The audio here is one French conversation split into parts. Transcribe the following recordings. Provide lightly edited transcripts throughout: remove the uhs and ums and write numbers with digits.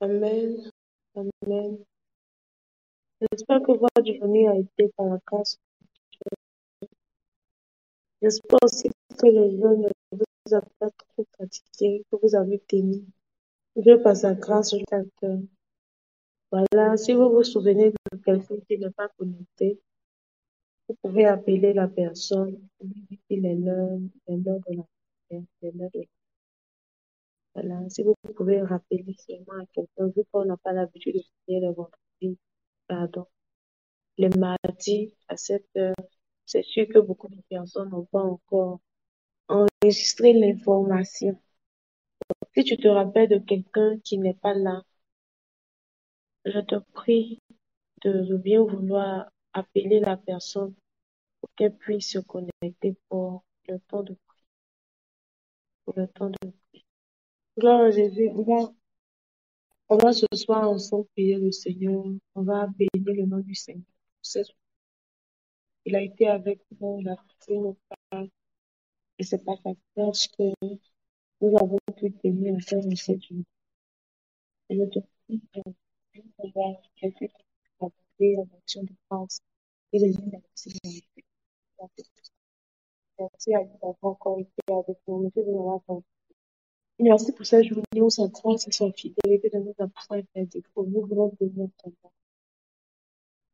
Amen. Amen. J'espère que votre journée a été par la grâce. J'espère aussi que le jeûne ne vous a pas trop fatigué, que vous avez tenu. Dieu, par sa grâce, je t'accorde. Voilà, si vous vous souvenez de quelqu'un qui n'est pas connecté, vous pouvez appeler la personne, vous lui dites l'heure de la prière, c'est l'heure de la- Voilà, si vous pouvez rappeler seulement à quelqu'un, vu qu'on n'a pas l'habitude de prier le vendredi, pardon, le mardi à 7 heures, c'est sûr que beaucoup de personnes n'ont pas encore enregistré l'information. Si tu te rappelles de quelqu'un qui n'est pas là, je te prie de bien vouloir appeler la personne pour qu'elle puisse se connecter pour le temps de pour le temps de gloire à Jésus. On va ce soir ensemble prier le Seigneur. On va bénir le nom du Seigneur. Il a été avec nous, il a fait nos pas. Et c'est pas sa grâce que nous avons pu tenir encore dans cette journée. Et je te prie de pouvoir quelqu'un qui va apporter en action de grâce. Et les gens merci. Merci à vous d'avoir encore été avec nous. Merci de nous avoir. Merci pour cette journée où sa grâce et sa fidélité de nous a point fait défaut. Nous voulons bénir ton nom.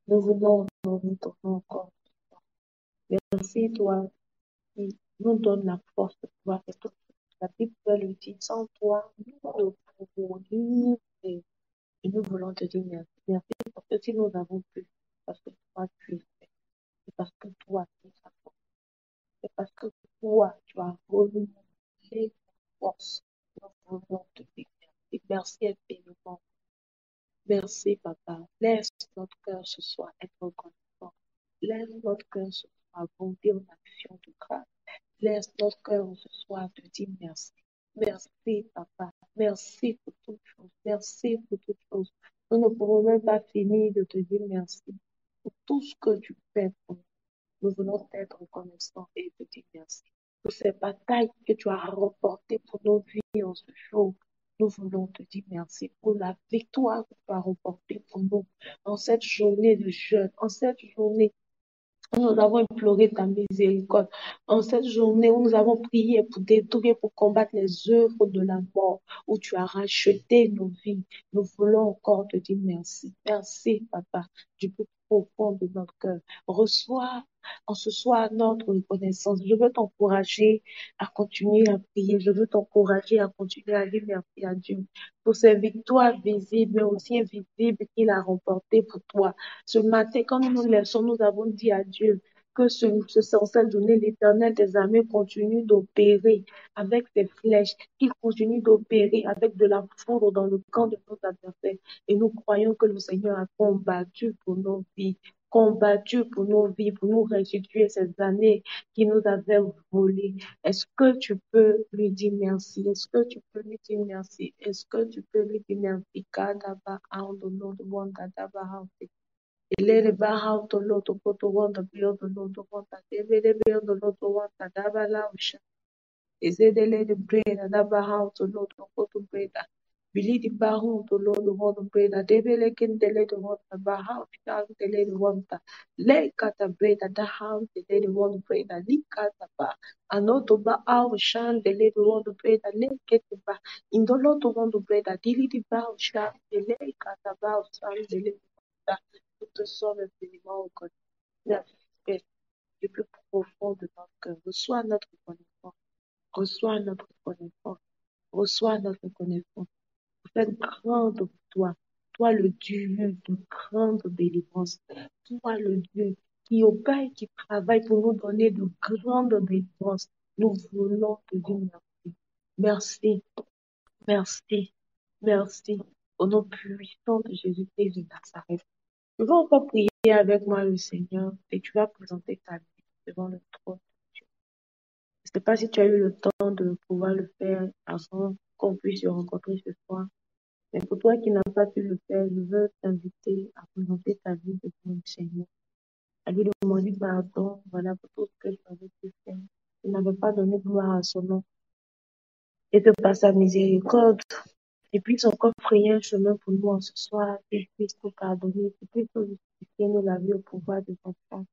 Nous voulons honorer ton nom encore. Merci, toi, qui nous donne la force de pouvoir faire tout. La Bible le dit, sans toi, nous ne pouvons rien faire. Et nous voulons te dire merci. Merci parce que si nous avons pu, parce que toi, tu es fait. C'est parce que toi, tu es fait. C'est parce que toi, tu as renouvelé ta force. Nous voulons te dire merci. Merci infiniment. Merci, Papa. Laisse notre cœur ce soir être reconnaissant. Laisse notre cœur ce soir bondir en action de grâce. Laisse notre cœur ce soir te dire merci. Merci, Papa. Merci pour toutes choses. Merci pour toutes choses. Nous ne pourrons même pas finir de te dire merci pour tout ce que tu fais pour nous. Nous voulons être reconnaissants et te dire merci. Pour ces batailles que tu as remportées pour nos vies en ce jour, nous voulons te dire merci pour la victoire que tu as remportée pour nous en cette journée de jeûne, en cette journée où nous avons imploré ta miséricorde, en cette journée où nous avons prié pour détruire, pour combattre les œuvres de la mort, où tu as racheté nos vies. Nous voulons encore te dire merci. Merci, Papa, du plus profond de notre cœur. Reçois en ce soir notre reconnaissance. Je veux t'encourager à continuer à prier. Je veux t'encourager à continuer à dire merci à Dieu pour ces victoires visibles, mais aussi invisibles qu'il a remportées pour toi. Ce matin, quand nous nous laissons, nous avons dit à Dieu que ce sorcier donné, l'Éternel des armées continue d'opérer avec ses flèches, qu'il continue d'opérer avec de la foudre dans le camp de nos adversaires. Et nous croyons que le Seigneur a combattu pour nos vies, combattu pour nos vies, pour nous restituer ces années qui nous avaient volées. Est-ce que tu peux lui dire merci? Est-ce que tu peux lui dire merci? Est-ce que tu peux lui dire merci? Kadaba, Andono, Wandadaba, Elere Baha, Toloto, Koto, Wanda, Biodo, Lodo, Wanda, Devere, Biodo, Lodo, Wanda, Daba, Lausha, Ezedele, the Breda, Daba, How to Lodo, Koto, Breda, Billy, the Bahu, to Lodo, Wanda, Breda, Devele, Kendele, the Wanda, Baha, Dele, the Wanda, Le Kata Breda, the House, the Lady Wanda, Breda, Likata Ba, Anoto Ba, Our Shan, the Lady Wanda, Breda, Le Ketaba, Indoloto Wanda, Breda, Dilly, the Bahu, Shan, the Le Kata Ba, Shan, the Lady Wanda. Nous te sommes infiniment reconnaissants du plus profond de notre cœur. Reçois notre reconnaissance. Reçois notre reconnaissance. Reçois notre reconnaissance. Vous faites grande pour toi. Toi, le Dieu de grande délivrance. Toi, le Dieu qui opère et qui travaille pour nous donner de grandes délivrances. Nous voulons te dire merci. Merci. Merci. Merci. Au nom puissant de Jésus-Christ de Nazareth. Tu vas encore prier avec moi le Seigneur et tu vas présenter ta vie devant le trône de Dieu. Je ne sais pas si tu as eu le temps de pouvoir le faire avant qu'on puisse se rencontrer ce soir. Mais pour toi qui n'as pas pu le faire, je veux t'inviter à présenter ta vie devant le Seigneur. À lui demander pardon, voilà, pour tout ce que tu avais pu faire. Tu n'avais pas donné gloire à son nom. Et de par sa miséricorde, et puisse encore frayer un chemin pour nous en ce soir, qu'il puisse nous pardonner, qu'il puisse nous justifier, nous laver au pouvoir de son sang,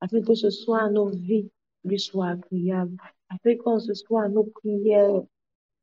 afin que ce soir nos vies lui soient agréables, afin que ce soir nos prières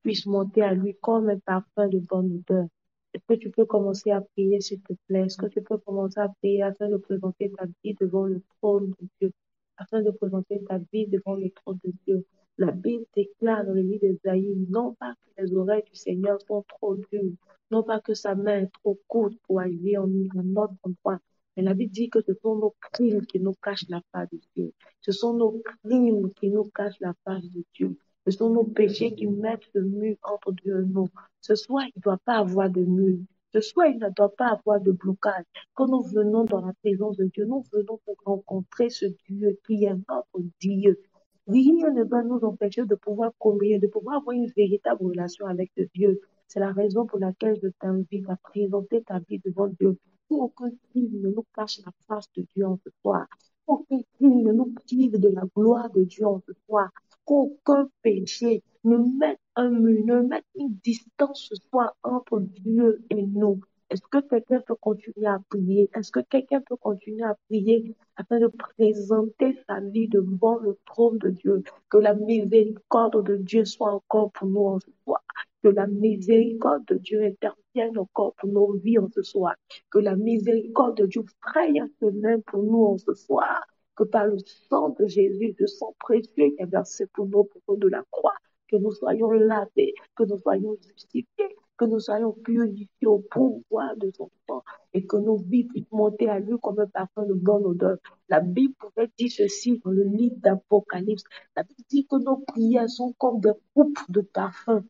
puissent monter à lui comme un parfum de bonne odeur. Est-ce que tu peux commencer à prier, s'il te plaît? Est-ce que tu peux commencer à prier afin de présenter ta vie devant le trône de Dieu? Afin de présenter ta vie devant le trône de Dieu. La Bible déclare dans le livre d'Ésaïe, non pas que les oreilles du Seigneur sont trop dures, non pas que sa main est trop courte pour agir en notre endroit, mais la Bible dit que ce sont nos crimes qui nous cachent la face de Dieu. Ce sont nos crimes qui nous cachent la face de Dieu. Ce sont nos péchés qui mettent le mur entre Dieu et nous. Ce soir, il ne doit pas avoir de mur. Ce soir, il ne doit pas avoir de blocage. Quand nous venons dans la présence de Dieu, nous venons pour rencontrer ce Dieu qui est notre Dieu. Rien ne doit nous empêcher de pouvoir communier, de pouvoir avoir une véritable relation avec ce Dieu. C'est la raison pour laquelle je t'invite à présenter ta vie devant Dieu. Pour aucun crime ne nous cache la face de Dieu en ce soir. Pour aucun crime ne nous prive de la gloire de Dieu en ce soir. Qu'aucun péché ne mette un mur, ne mette une distance ce soir entre Dieu et nous. Est-ce que quelqu'un peut continuer à prier? Est-ce que quelqu'un peut continuer à prier afin de présenter sa vie devant le trône de Dieu? Que la miséricorde de Dieu soit encore pour nous en ce soir. Que la miséricorde de Dieu intervienne encore pour nos vies en ce soir. Que la miséricorde de Dieu fraye un chemin pour nous en ce soir. Que par le sang de Jésus, le sang précieux qui est versé pour nous, pour nous de la croix, que nous soyons lavés, que nous soyons justifiés, que nous soyons purifiés au pouvoir de son sang et que nos vies puissent monter à lui comme un parfum de bonne odeur. La Bible pouvait dire ceci dans le livre d'Apocalypse. La Bible dit que nos prières sont comme des coupes de parfum.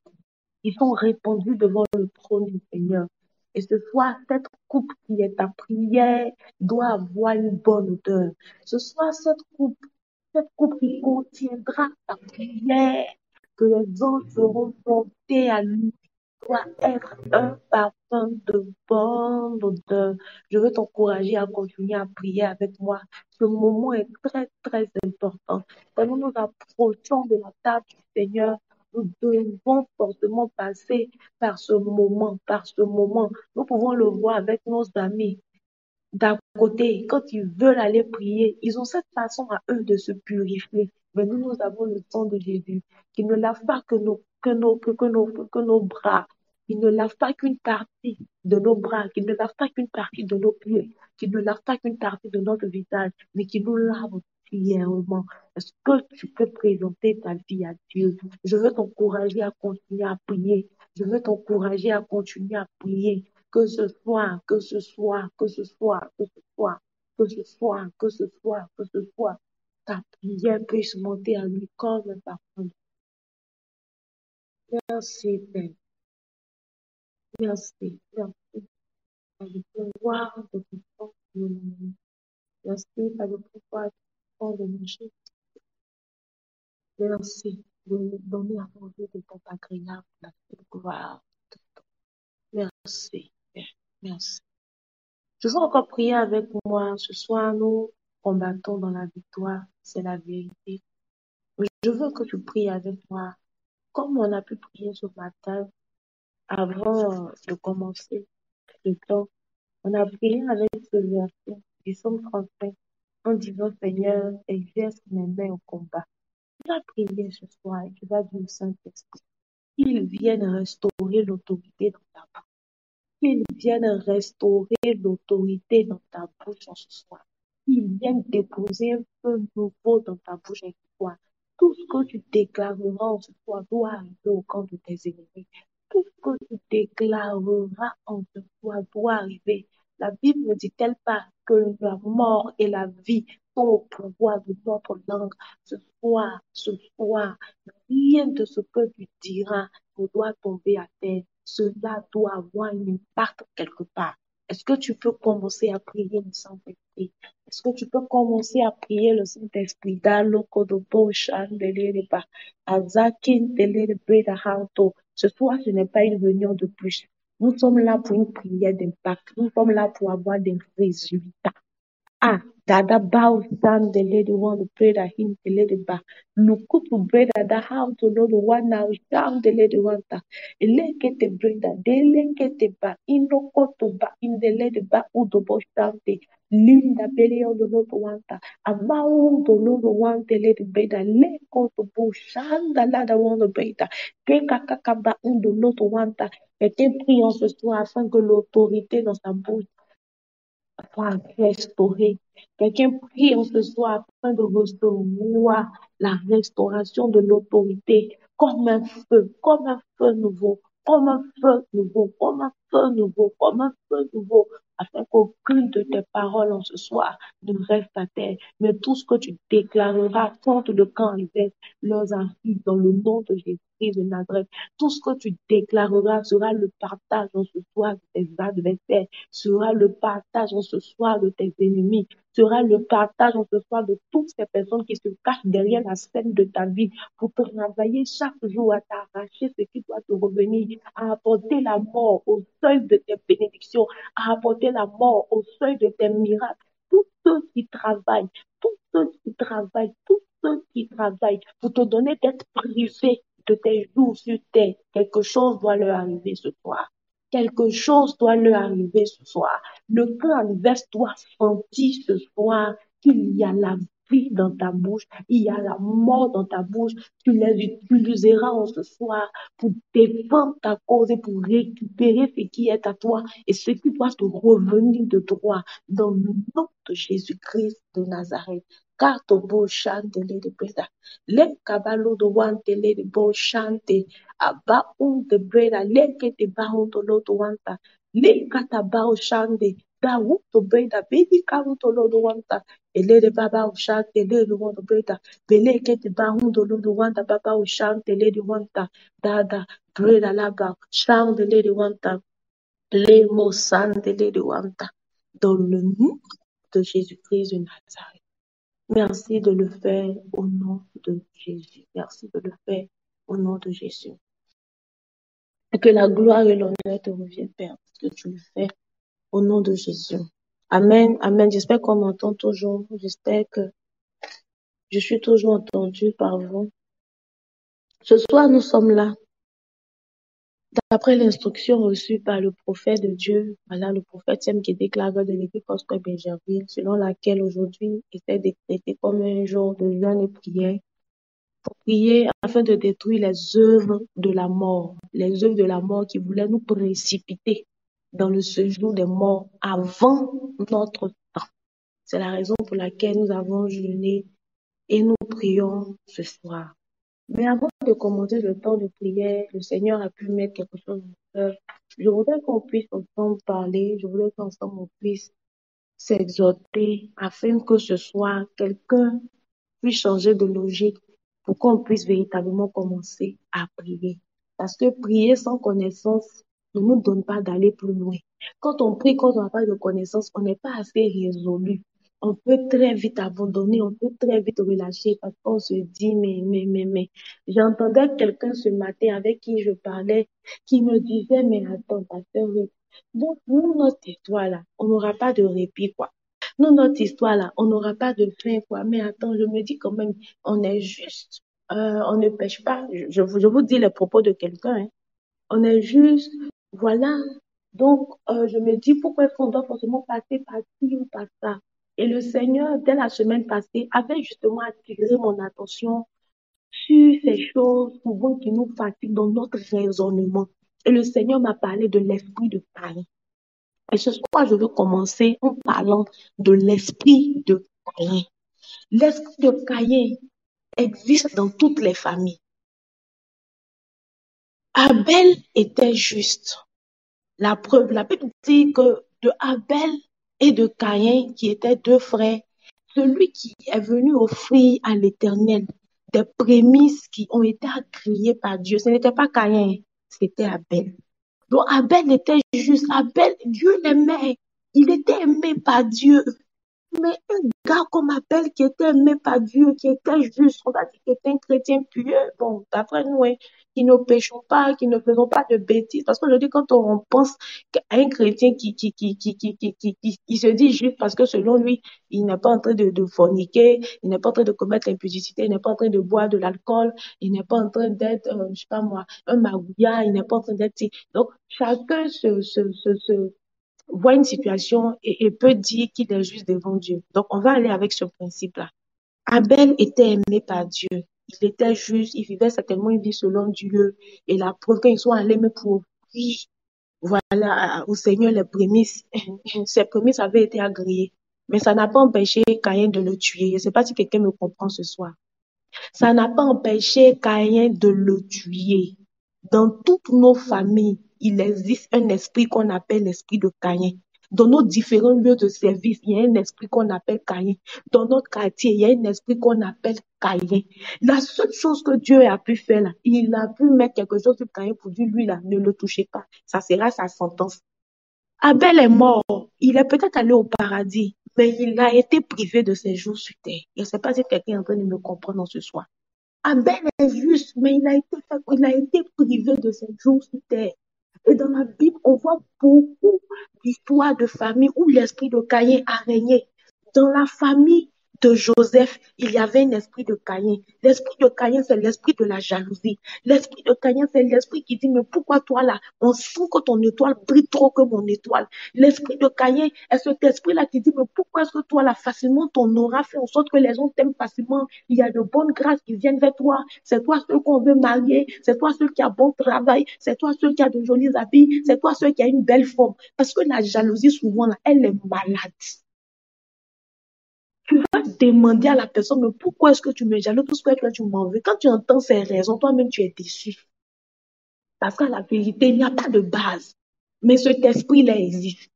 Ils sont répandus devant le trône du Seigneur. Et ce soir, cette coupe qui est ta prière doit avoir une bonne odeur. Ce soir, cette coupe qui contiendra ta prière, que les anges seront montés à lui, doit être un parfum de bonne odeur. Je veux t'encourager à continuer à prier avec moi. Ce moment est très, très important. Quand nous nous approchons de la table du Seigneur, nous devons forcément passer par ce moment, par ce moment. Nous pouvons le voir avec nos amis d'à côté, quand ils veulent aller prier, ils ont cette façon à eux de se purifier. Mais nous avons le sang de Jésus qui ne lave pas que nos bras, qui ne lave pas qu'une partie de nos bras, qui ne lave pas qu'une partie de nos pieds, qui ne lave pas qu'une partie de notre visage, mais qui nous lave entièrement. Est-ce que tu peux présenter ta vie à Dieu? Je veux t'encourager à continuer à prier. Je veux t'encourager à continuer à prier. Que ce soit, que ce soit, que ce soit, que ce soit, que ce soit, que ce soit, que ce soit, ta prière puisse monter à lui comme un parfum. Merci, Père. Merci, merci. Par le pouvoir de ton sang de mon merci, par le pouvoir de ton sang de mon Jésus. Merci de nous donner à manger de ton agréable, la gloire. Merci, Père. Merci. Je veux encore prier avec moi. Ce soir, nous combattons dans la victoire. C'est la vérité. Je veux que tu pries avec moi. Comme on a pu prier ce matin, avant de commencer le temps, on a prié avec ce verset du Psaume 35 en disant, Seigneur, exerce mes mains au combat. Tu vas prier ce soir et tu vas dire au Saint-Esprit qu'il vienne restaurer l'autorité dans ta bouche. Qu'il vienne restaurer l'autorité dans ta bouche en ce soir. Qu'il vienne déposer un feu nouveau dans ta bouche avec toi. Tout ce que tu déclareras en ce soir doit arriver au camp de tes ennemis. Tout ce que tu déclareras en ce soir doit arriver. La Bible ne dit-elle pas que la mort et la vie sont au pouvoir de notre langue? Ce soir, rien de ce que tu diras ne doit tomber à terre. Cela doit avoir un impact quelque part. Est-ce que tu peux commencer à prier le Saint-Esprit? Est-ce que tu peux commencer à prier le Saint-Esprit? Ce soir, ce n'est pas une réunion de plus. Nous sommes là pour une prière d'impact. Nous sommes là pour avoir des résultats. Dada bow down the lady want to pray that him the lady ba. Luku to bread at the house to know the one now down the lady want that. Eleke te bread that they leke te ba in no to ba in the lady ba udo bosh down the linda belly on the Lord want that. Amau the Lord want the lady bread that leko to bush and the lada want the bread that. Keka kaka ba undo Lord want that. Et prie en ce soir afin que l'autorité dans sa bouche soit restaurée. Quelqu'un prie en ce soir afin de recevoir la restauration de l'autorité comme un feu nouveau, comme un feu nouveau, comme un feu nouveau, comme un feu nouveau, afin qu'aucune de tes paroles en ce soir ne reste à terre, mais tout ce que tu déclareras contre le camp adverse leur arrive dans le nom de Jésus de Nazareth. Tout ce que tu déclareras sera le partage en ce soir de tes adversaires, sera le partage en ce soir de tes ennemis, sera le partage en ce soir de toutes ces personnes qui se cachent derrière la scène de ta vie pour te travailler chaque jour à t'arracher ce qui doit te revenir, à apporter la mort au seuil de tes bénédictions, à apporter la mort au seuil de tes miracles. Tous ceux qui travaillent, tous ceux qui travaillent pour te donner d'être privé de tes jours sur terre, quelque chose doit leur arriver ce soir. Quelque chose doit leur arriver ce soir. Le camp adverse doit sentir ce soir qu'il y a la vie dans ta bouche, il y a la mort dans ta bouche. Tu les utiliseras en ce soir pour défendre ta cause et pour récupérer ce qui est à toi et ce qui doit te revenir de droit dans le nom de Jésus-Christ de Nazareth. Car ton beau chante de breda, le cabalo de wantele de beau chante, aba de breda, le que te baon to loto wanta, le catabao chante, da to breda, baby cabo to loto wanta, ele de baba o chante, le de wanta breda, bele que te baon to loto wanta, baba o chante, le de wanta, da breda laba, chante le de wanta, le mo sante le de wanta, dans le nom de Jésus-Christ de Nazareth. Merci de le faire au nom de Jésus. Merci de le faire au nom de Jésus. Et que la gloire et l'honneur te reviennent, Père, parce que tu le fais au nom de Jésus. Amen, amen. J'espère qu'on m'entend toujours. J'espère que je suis toujours entendue par vous. Ce soir, nous sommes là. D'après l'instruction reçue par le prophète de Dieu, voilà le prophète Sam qui déclare de l'église Prospère Bégerville, selon laquelle aujourd'hui était décrété comme un jour de jeûne et prière, pour prier afin de détruire les œuvres de la mort, les œuvres de la mort qui voulaient nous précipiter dans le séjour des morts avant notre temps. C'est la raison pour laquelle nous avons jeûné et nous prions ce soir. Mais avant de commencer le temps de prière, le Seigneur a pu mettre quelque chose en cœur. Je voudrais qu'on puisse ensemble parler, je voudrais qu'ensemble on puisse s'exhorter afin que ce soir, quelqu'un puisse changer de logique pour qu'on puisse véritablement commencer à prier. Parce que prier sans connaissance ne nous donne pas d'aller plus loin. Quand on prie, quand on n'a pas de connaissance, on n'est pas assez résolu. On peut très vite abandonner, on peut très vite relâcher parce qu'on se dit, mais. J'entendais quelqu'un ce matin avec qui je parlais, qui me disait, mais attends, pasteur, donc, nous, notre histoire là, on n'aura pas de répit, quoi. Nous, notre histoire là, on n'aura pas de fin, quoi. Mais attends, je me dis quand même, on est juste, on ne pêche pas. Je vous dis les propos de quelqu'un, hein. On est juste, voilà. Donc, je me dis, pourquoi est-ce qu'on doit forcément passer par ci ou par ça? Et le Seigneur, dès la semaine passée, avait justement attiré mon attention sur ces choses souvent qui nous fatiguent dans notre raisonnement. Et le Seigneur m'a parlé de l'esprit de Caïn. Et ce soir, je veux commencer en parlant de l'esprit de Caïn. L'esprit de Caïn existe dans toutes les familles. Abel était juste. La preuve, la Bible dit que de Abel et de Caïn, qui étaient deux frères, celui qui est venu offrir à l'Éternel des prémices qui ont été agréées par Dieu, ce n'était pas Caïn, c'était Abel. Donc Abel était juste. Abel, Dieu l'aimait. Il était aimé par Dieu. Mais un gars comme Abel qui était aimé par Dieu, qui était juste, on va dire, qui était un chrétien pieux, bon, d'après nous, hein, qui ne péchons pas, qui ne faisons pas de bêtises. Parce qu'aujourd'hui, quand on pense à un chrétien qui se dit juste parce que selon lui, il n'est pas en train de forniquer, il n'est pas en train de commettre l'impudicité, il n'est pas en train de boire de l'alcool, il n'est pas en train d'être, je sais pas moi, un magouillard, il n'est pas en train d'être... Donc, chacun voit une situation et peut dire qu'il est juste devant Dieu. Donc, on va aller avec ce principe-là. Abel était aimé par Dieu. Il était juste, il vivait certainement une vie selon Dieu. Et la preuve, quand ils sont allés mais pour lui, voilà, au Seigneur, les prémices, ces prémices avaient été agréées. Mais ça n'a pas empêché Caïn de le tuer. Je ne sais pas si quelqu'un me comprend ce soir. Ça n'a pas empêché Caïn de le tuer. Dans toutes nos familles, il existe un esprit qu'on appelle l'esprit de Caïn. Dans nos différents lieux de service, il y a un esprit qu'on appelle Caïn. Dans notre quartier, il y a un esprit qu'on appelle Caïn. La seule chose que Dieu a pu faire, là, il a pu mettre quelque chose sur Caïn pour dire, lui, là, ne le touchez pas. Ça sera sa sentence. Abel est mort. Il est peut-être allé au paradis, mais il a été privé de ses jours sur terre. Je ne sais pas si quelqu'un est en train de me comprendre ce soir. Abel est juste, mais il a été privé de ses jours sur terre. Et dans la Bible, on voit beaucoup d'histoires de famille où l'esprit de Caïn a régné. Dans la famille de Joseph, il y avait un esprit de Caïn. L'esprit de Caïn, c'est l'esprit de la jalousie. L'esprit de Caïn, c'est l'esprit qui dit, mais pourquoi toi là, on sent que ton étoile brille trop que mon étoile. L'esprit de Caïn est cet esprit-là qui dit, mais pourquoi est-ce que toi là, facilement, ton aura fait en sorte que les gens t'aiment facilement. Il y a de bonnes grâces qui viennent vers toi. C'est toi seul qu'on veut marier. C'est toi seul qui a bon travail. C'est toi seul qui a de jolis habits. C'est toi seul qui a une belle forme. Parce que la jalousie, souvent, là, elle est malade. Tu vas demander à la personne, mais pourquoi est-ce que tu me jalouses? Pourquoi est-ce que tu m'en veux? Quand tu entends ces raisons, toi-même, tu es déçu. Parce qu'à la vérité, il n'y a pas de base. Mais cet esprit-là existe.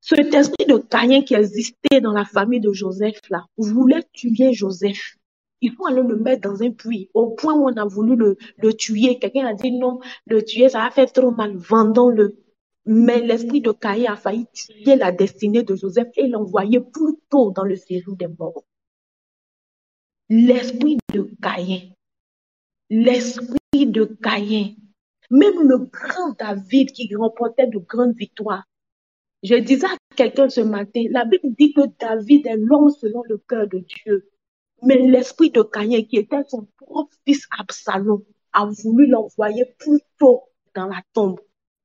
Cet esprit de Caïn qui existait dans la famille de Joseph, là, voulait tuer Joseph. Il faut aller le mettre dans un puits. Au point où on a voulu le tuer, quelqu'un a dit non, le tuer, ça va faire trop mal, vendons-le. Mais l'esprit de Caïn a failli tuer la destinée de Joseph et l'envoyer plus tôt dans le séjour des morts. L'esprit de Caïn. L'esprit de Caïn. Même le grand David qui remportait de grandes victoires. Je disais à quelqu'un ce matin, la Bible dit que David est l'homme selon le cœur de Dieu. Mais l'esprit de Caïn, qui était son propre fils Absalom, a voulu l'envoyer plus tôt dans la tombe.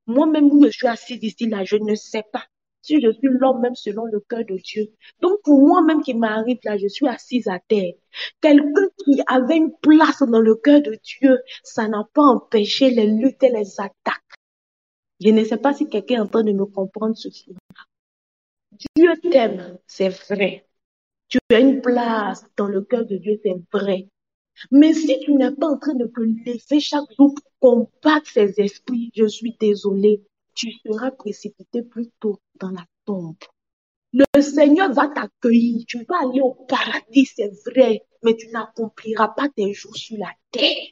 Moi-même, où je suis assise ici, là, je ne sais pas si je suis l'homme même selon le cœur de Dieu. Donc, pour moi-même qui m'arrive là, je suis assise à terre. Quelqu'un qui avait une place dans le cœur de Dieu, ça n'a pas empêché les luttes et les attaques. Je ne sais pas si quelqu'un est en train de me comprendre ceci. Dieu t'aime, c'est vrai. Tu as une place dans le cœur de Dieu, c'est vrai. Mais si tu n'es pas en train de te lever chaque jour pour combattre ces esprits, je suis désolée, tu seras précipité plus tôt dans la tombe. Le Seigneur va t'accueillir, tu vas aller au paradis, c'est vrai, mais tu n'accompliras pas tes jours sur la terre.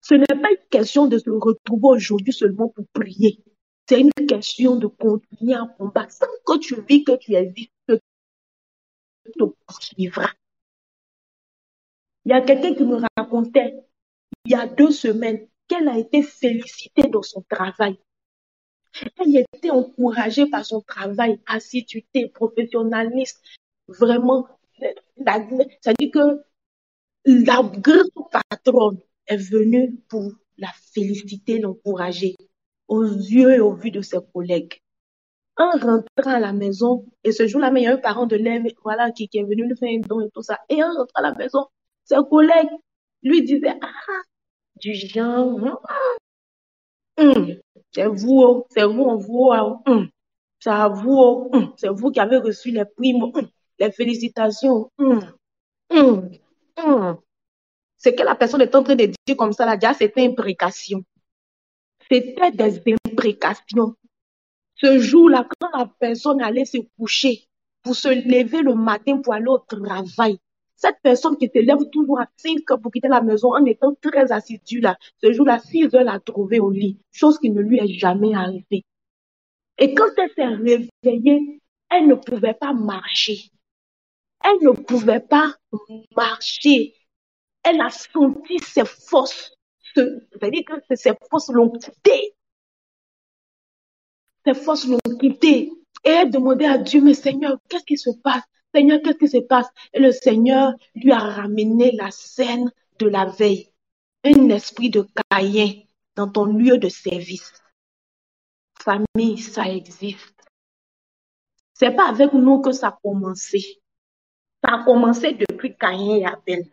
Ce n'est pas une question de se retrouver aujourd'hui seulement pour prier. C'est une question de continuer à combattre. Sans que tu vis que tu existes, que tu te poursuivras. Il y a quelqu'un qui me racontait, il y a 2 semaines, qu'elle a été félicitée dans son travail. Elle était encouragée par son travail, assiduité, professionnalisme. Vraiment, ça dit que la grande patronne est venue pour la féliciter, l'encourager aux yeux et au vu de ses collègues. En rentrant à la maison, et ce jour-là, il y a un parent de l'élève voilà, qui est venu lui faire un don et tout ça. Et en rentrant à la maison, ses collègues lui disaient, ah, du genre, c'est vous, on vous, c'est à vous, c'est vous qui avez reçu les primes, les félicitations. Ce que la personne est en train de dire comme ça, là, déjà, c'était imprécation. C'était des imprécations. Ce jour-là, quand la personne allait se coucher pour se lever le matin pour aller au travail, cette personne qui se lève toujours à 5 heures pour quitter la maison en étant très assidue, là, ce jour-là, 6 heures l'a trouvée au lit, chose qui ne lui est jamais arrivée. Et quand elle s'est réveillée, elle ne pouvait pas marcher. Elle ne pouvait pas marcher. Elle a senti ses forces, c'est-à-dire que ses forces l'ont quitté. Ses forces l'ont quitté. Et elle demandait à Dieu, mais Seigneur, qu'est-ce qui se passe? Seigneur, qu'est-ce qui se passe? Et le Seigneur lui a ramené la scène de la veille. Un esprit de Caïn dans ton lieu de service. Famille, ça existe. C'est pas avec nous que ça a commencé. Ça a commencé depuis Caïn et Abel.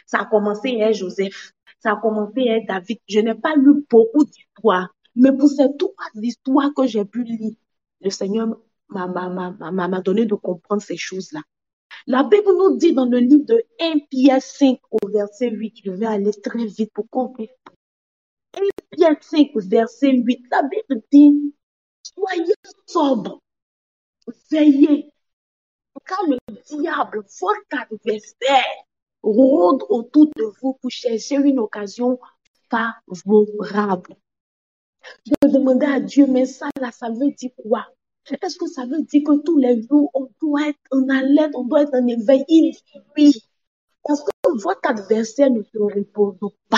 Ça a commencé avec Joseph. Ça a commencé avec David. Je n'ai pas lu beaucoup d'histoires. Mais pour ces trois histoires que j'ai pu lire, le Seigneur m'a donné de comprendre ces choses-là. La Bible nous dit dans le livre de 1 Pierre 5 au verset 8, je vais aller très vite pour comprendre. 1 Pierre 5 verset 8, la Bible dit, soyez sobres, veillez, car le diable, votre adversaire, rôde autour de vous pour chercher une occasion favorable. Je demandais à Dieu, mais ça veut dire quoi? Est-ce que ça veut dire que tous les jours, on doit être en alerte, on doit être en éveil? Il dit oui. Parce que votre adversaire ne se repose pas.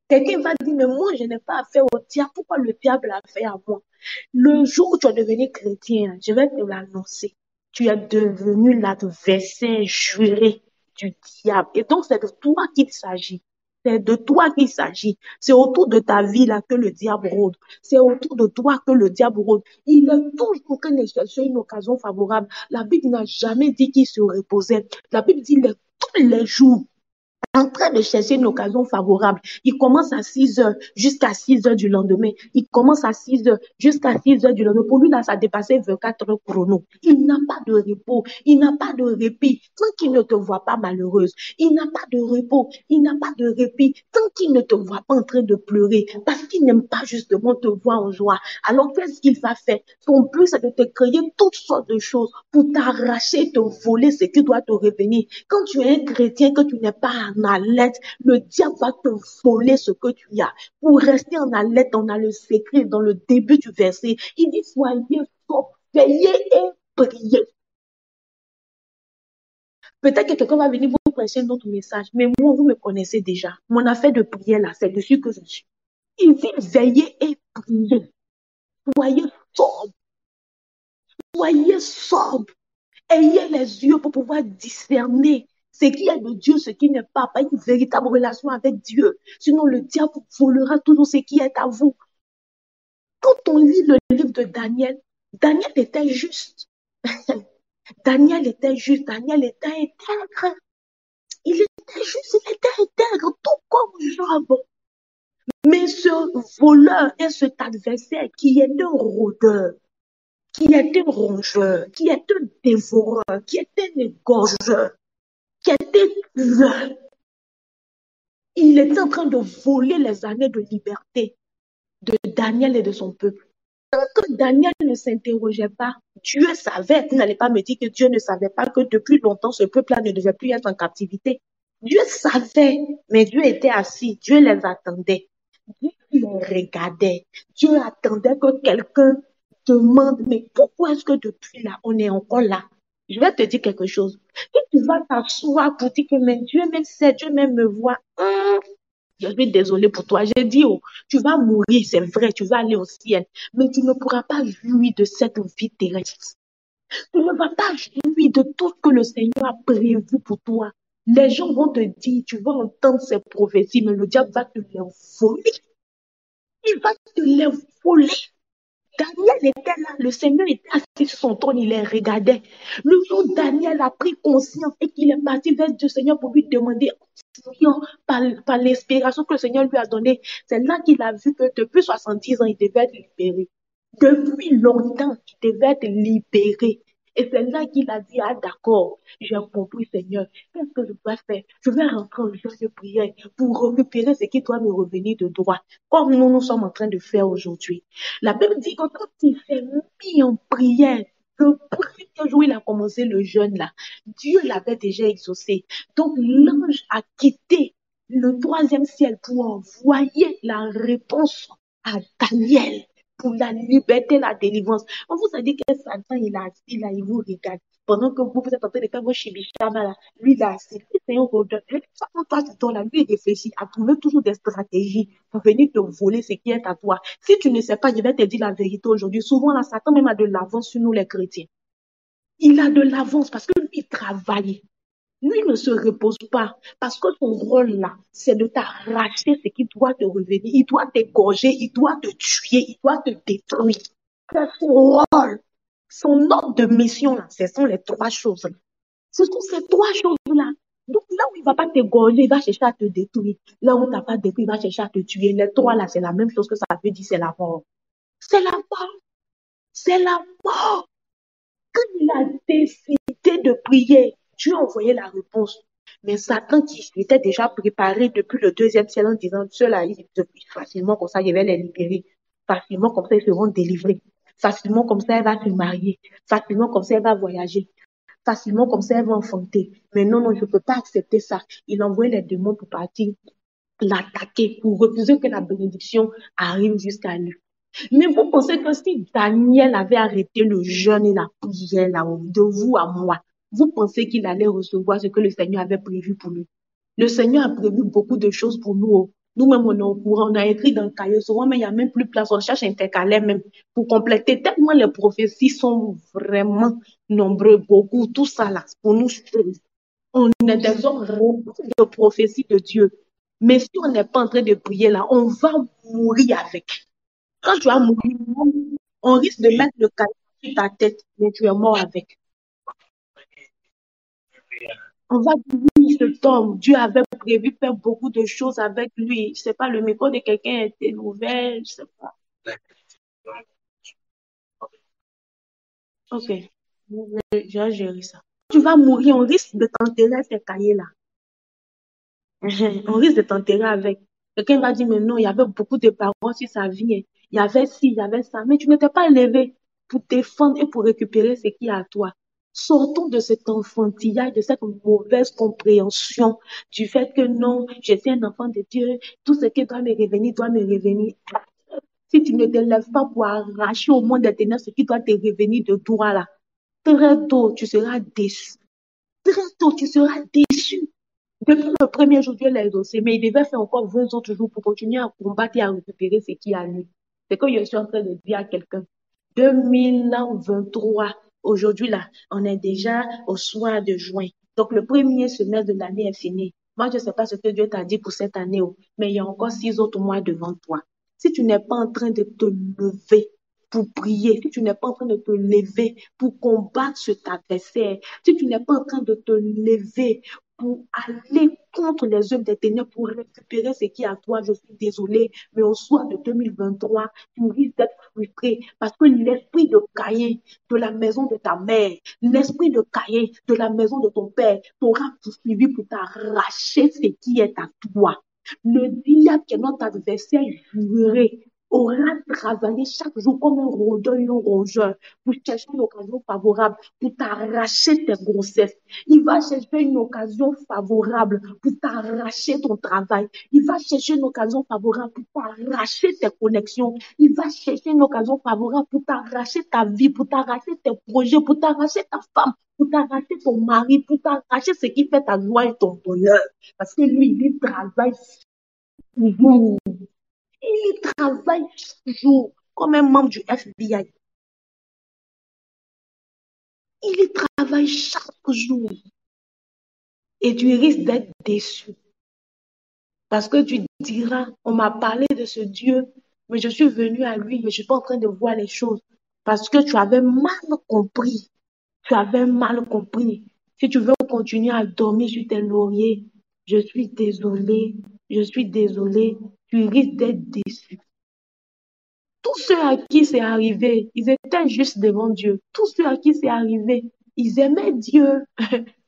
Quelqu'un va dire, mais moi, je n'ai pas affaire au diable. Pourquoi le diable a fait à moi? Le jour où tu es devenu chrétien, je vais te l'annoncer. Tu es devenu l'adversaire juré du diable. Et donc, c'est de toi qu'il s'agit. C'est de toi qu'il s'agit. C'est autour de ta vie là que le diable rôde. C'est autour de toi que le diable rôde. Il est toujours en train de chercher une occasion favorable. La Bible n'a jamais dit qu'il se reposait. La Bible dit tous les jours en train de chercher une occasion favorable. Il commence à 6 heures jusqu'à 6 heures du lendemain. Il commence à 6 heures jusqu'à 6 heures du lendemain. Pour lui, là, ça a dépassé 24 heures chrono. Il n'a pas de repos. Il n'a pas de répit. Tant qu'il ne te voit pas malheureuse, il n'a pas de repos. Il n'a pas de répit. Tant qu'il ne te voit pas en train de pleurer, parce qu'il n'aime pas justement te voir en joie. Alors, qu'est-ce qu'il va faire? Son but, c'est de te créer toutes sortes de choses pour t'arracher, te voler ce qui doit te revenir. Quand tu es un chrétien, que tu n'es pas en alerte, le diable va te voler ce que tu as. Pour rester en alerte, on a le secret dans le début du verset. Il dit, soyez sobres, veillez et priez. Peut-être que quelqu'un va venir vous prêcher un autre message, mais moi, vous me connaissez déjà. Mon affaire de prière, là, c'est dessus que je suis. Il dit, veillez et priez. Soyez sobres. Soyez sobres. Ayez les yeux pour pouvoir discerner ce qui est de Dieu, ce qui n'est pas une véritable relation avec Dieu. Sinon, le diable volera toujours ce qui est à vous. Quand on lit le livre de Daniel, Daniel était juste. Daniel était juste. Daniel était intègre. Il était juste, il était intègre, tout comme Job. Mais ce voleur et cet adversaire qui est un rôdeur, qui est un rongeur, qui est un dévoreur, qui est un égorgeur, qui était tueur. Il était en train de voler les années de liberté de Daniel et de son peuple. Tant que Daniel ne s'interrogeait pas, Dieu savait. Vous n'allez pas me dire que Dieu ne savait pas que depuis longtemps, ce peuple-là ne devait plus être en captivité. Dieu savait, mais Dieu était assis. Dieu les attendait. Dieu les regardait. Dieu attendait que quelqu'un demande, mais pourquoi est-ce que depuis là, on est encore là? Je vais te dire quelque chose. Si tu vas t'asseoir pour dire que mais Dieu même sait, Dieu même me voit, je suis désolée pour toi. J'ai dit, oh, tu vas mourir, c'est vrai, tu vas aller au ciel, mais tu ne pourras pas jouir de cette vie terrestre. Tu ne vas pas jouir de tout ce que le Seigneur a prévu pour toi. Les gens vont te dire, tu vas entendre ces prophéties, mais le diable va te les voler. Il va te les voler. Daniel était là, le Seigneur était assis sur son trône, il les regardait. Le jour où Daniel a pris conscience et qu'il est parti vers Dieu Seigneur pour lui demander par l'inspiration que le Seigneur lui a donnée, c'est là qu'il a vu que depuis 70 ans, il devait être libéré. Depuis longtemps, il devait être libéré. Et c'est là qu'il a dit, ah d'accord, j'ai compris Seigneur, qu'est-ce que je dois faire? Je vais rentrer en joie de prière pour récupérer ce qui doit me revenir de droit, comme nous sommes en train de faire aujourd'hui. La Bible dit que quand il s'est mis en prière, le premier jour où il a commencé le jeûne là, Dieu l'avait déjà exaucé. Donc l'ange a quitté le troisième ciel pour envoyer la réponse à Daniel. pour la liberté, la délivrance. On vous a dit que Satan, il a assis là, il vous regarde. Pendant que vous êtes en train de faire vos chibichama là, lui, il a assis. C'est un redonne. Chaque toi, tu dors là, lui, il réfléchit à trouver toujours des stratégies pour venir te voler ce qui est à toi. Si tu ne sais pas, je vais te dire la vérité aujourd'hui. Souvent, là, Satan même a de l'avance sur nous, les chrétiens. Il a de l'avance parce que lui, il travaille. Lui ne se repose pas parce que son rôle là, c'est de t'arracher ce qui doit te revenir. Il doit t'égorger, il doit te tuer, il doit te détruire. C'est son rôle. Son ordre de mission là, ce sont les trois choses. Ce sont ces trois choses-là. Donc là où il ne va pas t'égorger, il va chercher à te détruire. Là où tu n'as pas détruit, il va chercher à te tuer. Les trois là, c'est la même chose que ça veut dire, c'est la mort. C'est la mort. C'est la mort. Quand il a décidé de prier, Dieu a envoyé la réponse. Mais Satan, qui était déjà préparé depuis le deuxième ciel en disant, ceux-là, facilement comme ça, je vais les libérer. Facilement comme ça, ils seront délivrés. Facilement comme ça, elle va se marier. Facilement comme ça, elle va voyager. Facilement comme ça, elle va enfanter. Mais non, non, je ne peux pas accepter ça. Il a envoyé les démons pour partir l'attaquer, pour refuser que la bénédiction arrive jusqu'à lui. Mais vous pensez que si Daniel avait arrêté le jeûne et la prière là, de vous à moi, vous pensez qu'il allait recevoir ce que le Seigneur avait prévu pour lui? Le Seigneur a prévu beaucoup de choses pour nous. Nous-mêmes, on est au courant, on a écrit dans le cahier, souvent, mais il n'y a même plus de place, on cherche intercalaire même pour compléter. Tellement les prophéties sont vraiment nombreux, beaucoup, tout ça là, pour nous, on est des hommes remplis de prophéties de Dieu. Mais si on n'est pas en train de prier là, on va mourir avec. Quand tu vas mourir, on risque de mettre le caillou sur ta tête, mais tu es mort avec. On va dire, oui, cet homme, Dieu avait prévu faire beaucoup de choses avec lui. Je sais pas, le micro de quelqu'un était ouvert, je sais pas. Ok, je vais gérer ça. Tu vas mourir, on risque de t'enterrer ces cahiers-là. On risque de t'enterrer avec. Quelqu'un va dire, mais non, il y avait beaucoup de paroles sur sa vie. Il y avait ci, il y avait ça. Mais tu n'étais pas élevé pour défendre et pour récupérer ce qui est à toi. Sortons de cet enfantillage, de cette mauvaise compréhension du fait que non, je suis un enfant de Dieu, tout ce qui doit me revenir. Si tu ne te lèves pas pour arracher au monde des ténèbres ce qui doit te revenir de toi là, très tôt, tu seras déçu. Très tôt, tu seras déçu. Depuis le premier jour, Dieu l'a exaucé, mais il devait faire encore 20 autres jours pour continuer à combattre et à récupérer ce qui est à lui. C'est que je suis en train de dire à quelqu'un. 2023, aujourd'hui là, on est déjà au soir de juin. Donc le premier semestre de l'année est fini. Moi, je ne sais pas ce que Dieu t'a dit pour cette année, mais il y a encore 6 autres mois devant toi. Si tu n'es pas en train de te lever pour prier, si tu n'es pas en train de te lever pour combattre cet adversaire, si tu n'es pas en train de te lever pour aller contre les œuvres des ténèbres, pour récupérer ce qui est à toi, je suis désolée, mais au soir de 2023, tu risques d'être frustré parce que l'esprit de Caïn de la maison de ta mère, l'esprit de Caïn de la maison de ton père t'aura poursuivi pour t'arracher ce qui est à toi. Le diable qui est notre adversaire juré aura travaillé chaque jour comme un rôdeur et un rongeur pour chercher une occasion favorable pour t'arracher tes grossesses. Il va chercher une occasion favorable pour t'arracher ton travail. Il va chercher une occasion favorable pour t'arracher tes connexions. Il va chercher une occasion favorable pour t'arracher ta vie, pour t'arracher tes projets, pour t'arracher ta femme, pour t'arracher ton mari, pour t'arracher ce qui fait ta joie et ton bonheur. Parce que lui, il travaille toujours. Il travaille chaque jour comme un membre du FBI. Il travaille chaque jour. Et tu risques d'être déçu. Parce que tu diras, on m'a parlé de ce Dieu, mais je suis venu à lui, mais je ne suis pas en train de voir les choses. Parce que tu avais mal compris. Tu avais mal compris. Si tu veux continuer à dormir sur tes lauriers, je suis désolée, je suis désolée, tu risques d'être déçu. Tous ceux à qui c'est arrivé, ils étaient juste devant Dieu. Tous ceux à qui c'est arrivé, ils aimaient Dieu.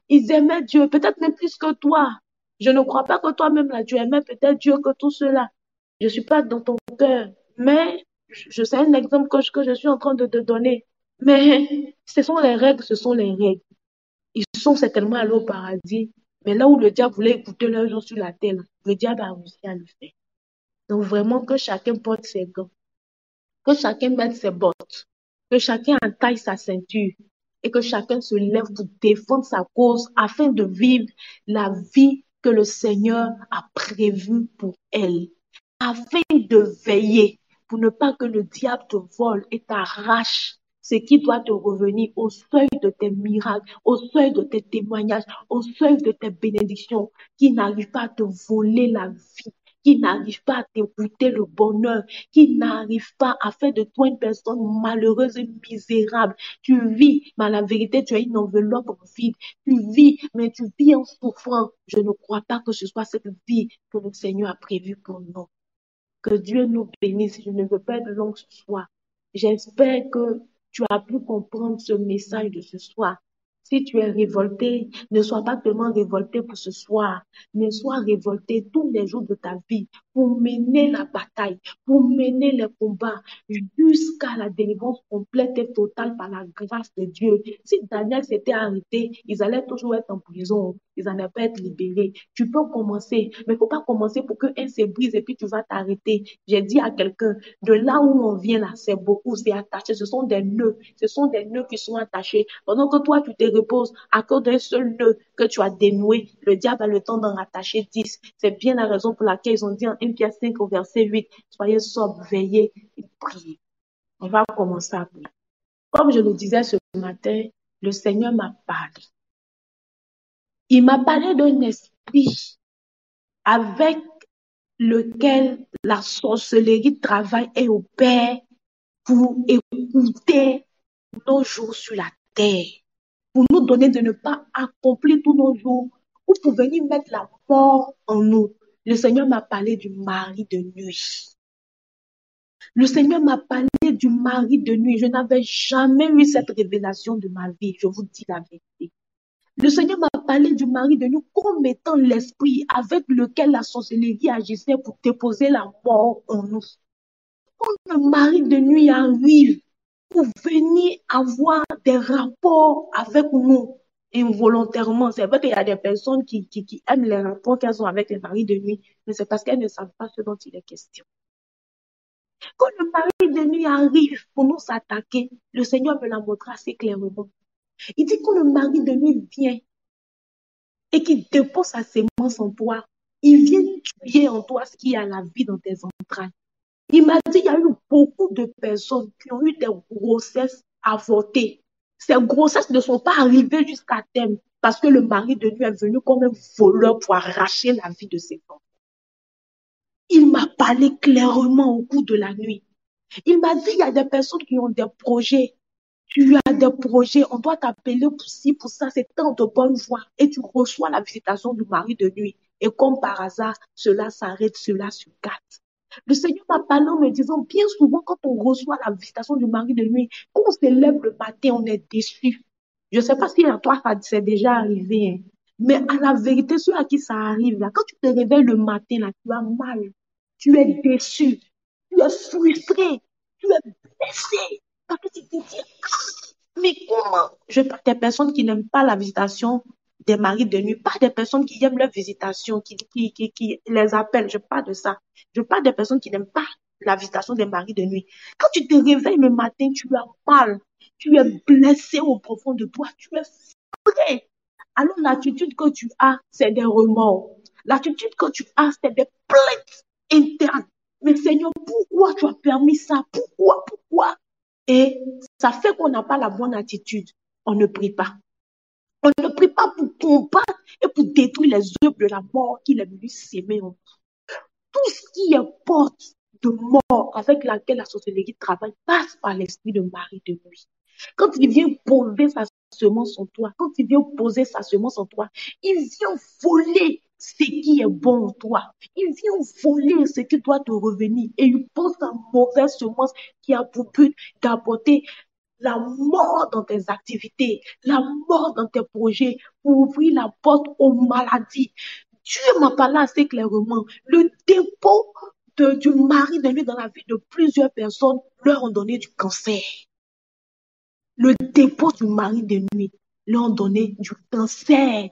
Ils aimaient Dieu, peut-être même plus que toi. Je ne crois pas que toi-même, là, tu aimais peut-être Dieu que tout cela. Je ne suis pas dans ton cœur, mais je sais un exemple que je suis en train de te donner. Mais ce sont les règles, ce sont les règles. Ils sont certainement allés au paradis, mais là où le diable voulait écouter leurs gens sur la terre, le diable a réussi à le faire. Donc vraiment que chacun porte ses gants. Que chacun mette ses bottes, que chacun entaille sa ceinture et que chacun se lève pour défendre sa cause afin de vivre la vie que le Seigneur a prévue pour elle, afin de veiller pour ne pas que le diable te vole et t'arrache ce qui doit te revenir au seuil de tes miracles, au seuil de tes témoignages, au seuil de tes bénédictions, qui n'arrive pas à te voler la vie, qui n'arrive pas à t'écouter le bonheur, qui n'arrive pas à faire de toi une personne malheureuse et misérable. Tu vis, mais à la vérité, tu as une enveloppe vide. Tu vis, mais tu vis en souffrant. Je ne crois pas que ce soit cette vie que le Seigneur a prévue pour nous. Que Dieu nous bénisse. Je ne veux pas être longue ce soir. J'espère que tu as pu comprendre ce message de ce soir. Si tu es révolté, ne sois pas tellement révolté pour ce soir, mais sois révolté tous les jours de ta vie pour mener la bataille, pour mener les combats jusqu'à la délivrance complète et totale par la grâce de Dieu. Si Daniel s'était arrêté, ils allaient toujours être en prison, ils n'allaient pas être libérés. Tu peux commencer, mais il ne faut pas commencer pour qu'un se brise et puis tu vas t'arrêter. J'ai dit à quelqu'un, de là où on vient là, c'est beaucoup, c'est attaché, ce sont des nœuds qui sont attachés. Pendant que toi, tu te reposes à cause d'un seul nœud que tu as dénoué, le diable a le temps d'en rattacher 10. C'est bien la raison pour laquelle ils ont dit en 1 Pierre 5 au verset 8, soyez sobres, veillez et priez. On va commencer à prier. Comme je le disais ce matin, le Seigneur m'a parlé. Il m'a parlé d'un esprit avec lequel la sorcellerie travaille et opère pour écouter nos jours sur la terre, pour nous donner de ne pas accomplir tous nos jours, ou pour venir mettre la mort en nous. Le Seigneur m'a parlé du mari de nuit. Le Seigneur m'a parlé du mari de nuit. Je n'avais jamais eu cette révélation de ma vie, je vous dis la vérité. Le Seigneur m'a parlé du mari de nuit comme étant l'esprit avec lequel la sorcellerie agissait pour déposer la mort en nous. Quand le mari de nuit arrive pour venir avoir des rapports avec nous involontairement, c'est vrai qu'il y a des personnes qui aiment les rapports qu'elles ont avec les maris de nuit, mais c'est parce qu'elles ne savent pas ce dont il est question. Quand le mari de nuit arrive pour nous attaquer, le Seigneur me l'a montré assez clairement. Il dit quand le mari de nuit vient et qu'il dépose sa sémence en toi, il vient tuer en toi ce qui a la vie dans tes entrailles. Il m'a dit qu'il y a eu beaucoup de personnes qui ont eu des grossesses avortées. Ces grossesses ne sont pas arrivées jusqu'à terme parce que le mari de nuit est venu comme un voleur pour arracher la vie de ses enfants. Il m'a parlé clairement au cours de la nuit. Il m'a dit qu'il y a des personnes qui ont des projets. Tu as des projets, on doit t'appeler pour ci, pour ça, c'est tant de bonne voie. Et tu reçois la visitation du mari de nuit. Et comme par hasard, cela s'arrête, cela se gâte. Le Seigneur m'a parlé en me disant, bien souvent, quand on reçoit la visitation du mari de nuit, quand on se lève le matin, on est déçu. Je ne sais pas si à toi, ça c'est déjà arrivé, hein. Mais à la vérité, ceux à qui ça arrive, là, quand tu te réveilles le matin, là, tu as mal, tu es déçu, tu es frustré, tu es blessé. Parce que tu te dis, mais comment? Je parle des personnes qui n'aiment pas la visitation des maris de nuit, pas des personnes qui aiment leur visitation, qui les appellent. Je parle de ça. Je parle des personnes qui n'aiment pas la visitation des maris de nuit. Quand tu te réveilles le matin, tu as mal, tu es blessé au profond de toi, tu es frais. Alors l'attitude que tu as, c'est des remords. L'attitude que tu as, c'est des plaintes internes. Mais Seigneur, pourquoi tu as permis ça? Pourquoi? Et ça fait qu'on n'a pas la bonne attitude. On ne prie pas. On ne prie pas pour combattre et pour détruire les œuvres de la mort qu'il est venu s'aimer en nous. Tout ce qui est porte de mort avec laquelle la sorcellerie travaille passe par l'esprit de mari de nuit. Quand il vient poser sa semence en toi, quand il vient poser sa semence en toi, il vient voler ce qui est bon en toi. Il vient voler ce qui doit te revenir et il pose sa mauvaise semence qui a pour but d'apporter la mort dans tes activités, la mort dans tes projets, pour ouvrir la porte aux maladies. Dieu m'a parlé assez clairement. Le dépôt du mari de nuit dans la vie de plusieurs personnes leur ont donné du cancer. Le dépôt du mari de nuit leur ont donné du cancer.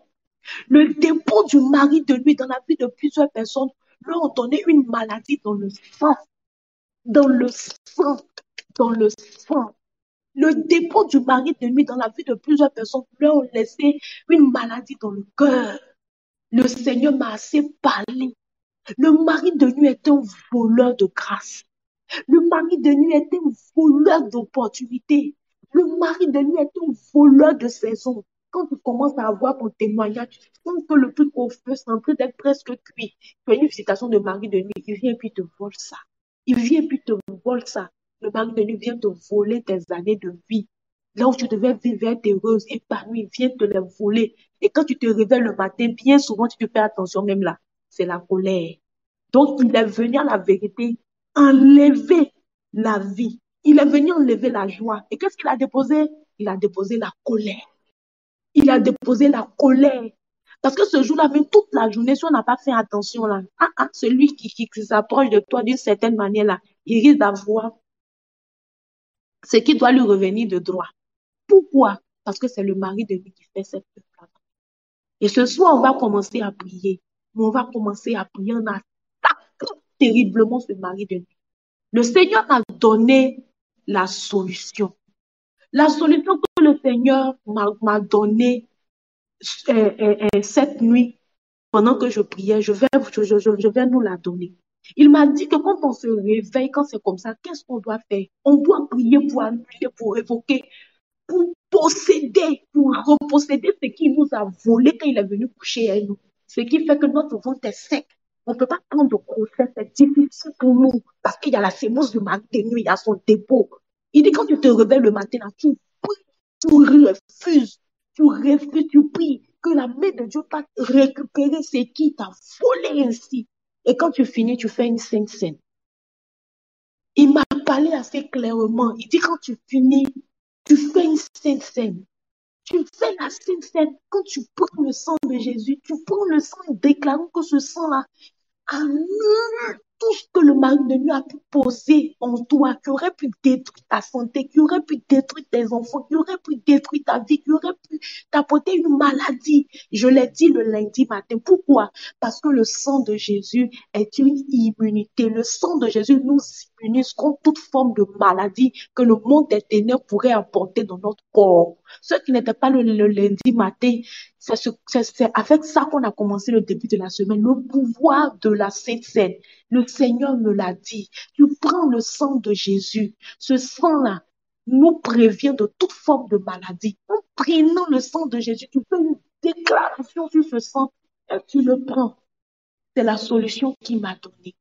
Le dépôt du mari de nuit dans la vie de plusieurs personnes leur ont donné une maladie dans le sang. Dans le sang. dans le sang. Le dépôt du mari de nuit dans la vie de plusieurs personnes leur ont laissé une maladie dans le cœur. Le Seigneur m'a assez parlé. Le mari de nuit est un voleur de grâce. Le mari de nuit est un voleur d'opportunités. Le mari de nuit est un voleur de saison. Quand tu commences à avoir ton témoignage, tu sens que le truc au feu, c'est en train d'être presque cuit. Tu as une visitation de mari de nuit, il vient et puis te vole ça. Il vient et puis te vole ça. Le mari de nuit vient te voler tes années de vie. Là où tu devais vivre, être heureuse, épanouie, il vient te les voler. Et quand tu te réveilles le matin, bien souvent, tu te fais attention même là. C'est la colère. Donc, il est venu à la vérité enlever la vie. Il est venu enlever la joie. Et qu'est-ce qu'il a déposé? Il a déposé la colère. Il a déposé la colère. Parce que ce jour-là, même toute la journée, si on n'a pas fait attention, là, celui qui s'approche de toi d'une certaine manière, là, il risque d'avoir ce qui doit lui revenir de droit. Pourquoi? Parce que c'est le mari de lui qui fait cette œuvre. Et ce soir, on va commencer à prier. Mais on va commencer à prier en attaquant terriblement ce mari de lui. Le Seigneur m'a donné la solution. La solution que le Seigneur m'a donnée cette nuit, pendant que je priais, je vais nous la donner. Il m'a dit que quand on se réveille, quand c'est comme ça, qu'est-ce qu'on doit faire? On doit prier pour annuler, pour révoquer, pour posséder, pour reposséder ce qu'il nous a volé quand il est venu coucher à nous. Ce qui fait que notre ventre est sec. On ne peut pas prendre de grossesse, c'est difficile pour nous parce qu'il y a la sémence du matin de nuit, il y a son dépôt. Il dit quand tu te réveilles le matin, là, tu pries, tu refuses, tu pries que la main de Dieu va récupérer ce qui t'a volé ainsi. Et quand tu finis, tu fais une sainte scène. Il m'a parlé assez clairement. Il dit quand tu finis, tu fais une sainte scène. Tu fais la sainte scène. Quand tu prends le sang de Jésus, tu prends le sang déclarant que ce sang-là annule tout ce que le mari de nuit a pu poser en toi, qui aurait pu détruire ta santé, qui aurait pu détruire tes enfants, qui aurait pu détruire ta vie, qui aurait pu t'apporter une maladie. Je l'ai dit le lundi matin. Pourquoi? Parce que le sang de Jésus est une immunité. Le sang de Jésus nous immunise contre toute forme de maladie que le monde des ténèbres pourrait apporter dans notre corps. Ceux qui n'étaient pas le lundi matin, c'est avec ça qu'on a commencé le début de la semaine, le pouvoir de la Sainte Seine. Le Seigneur me l'a dit. Tu prends le sang de Jésus. Ce sang-là nous prévient de toute forme de maladie. En prenant le sang de Jésus, tu fais une déclaration sur ce sang et tu le prends. C'est la solution qu'il m'a donnée.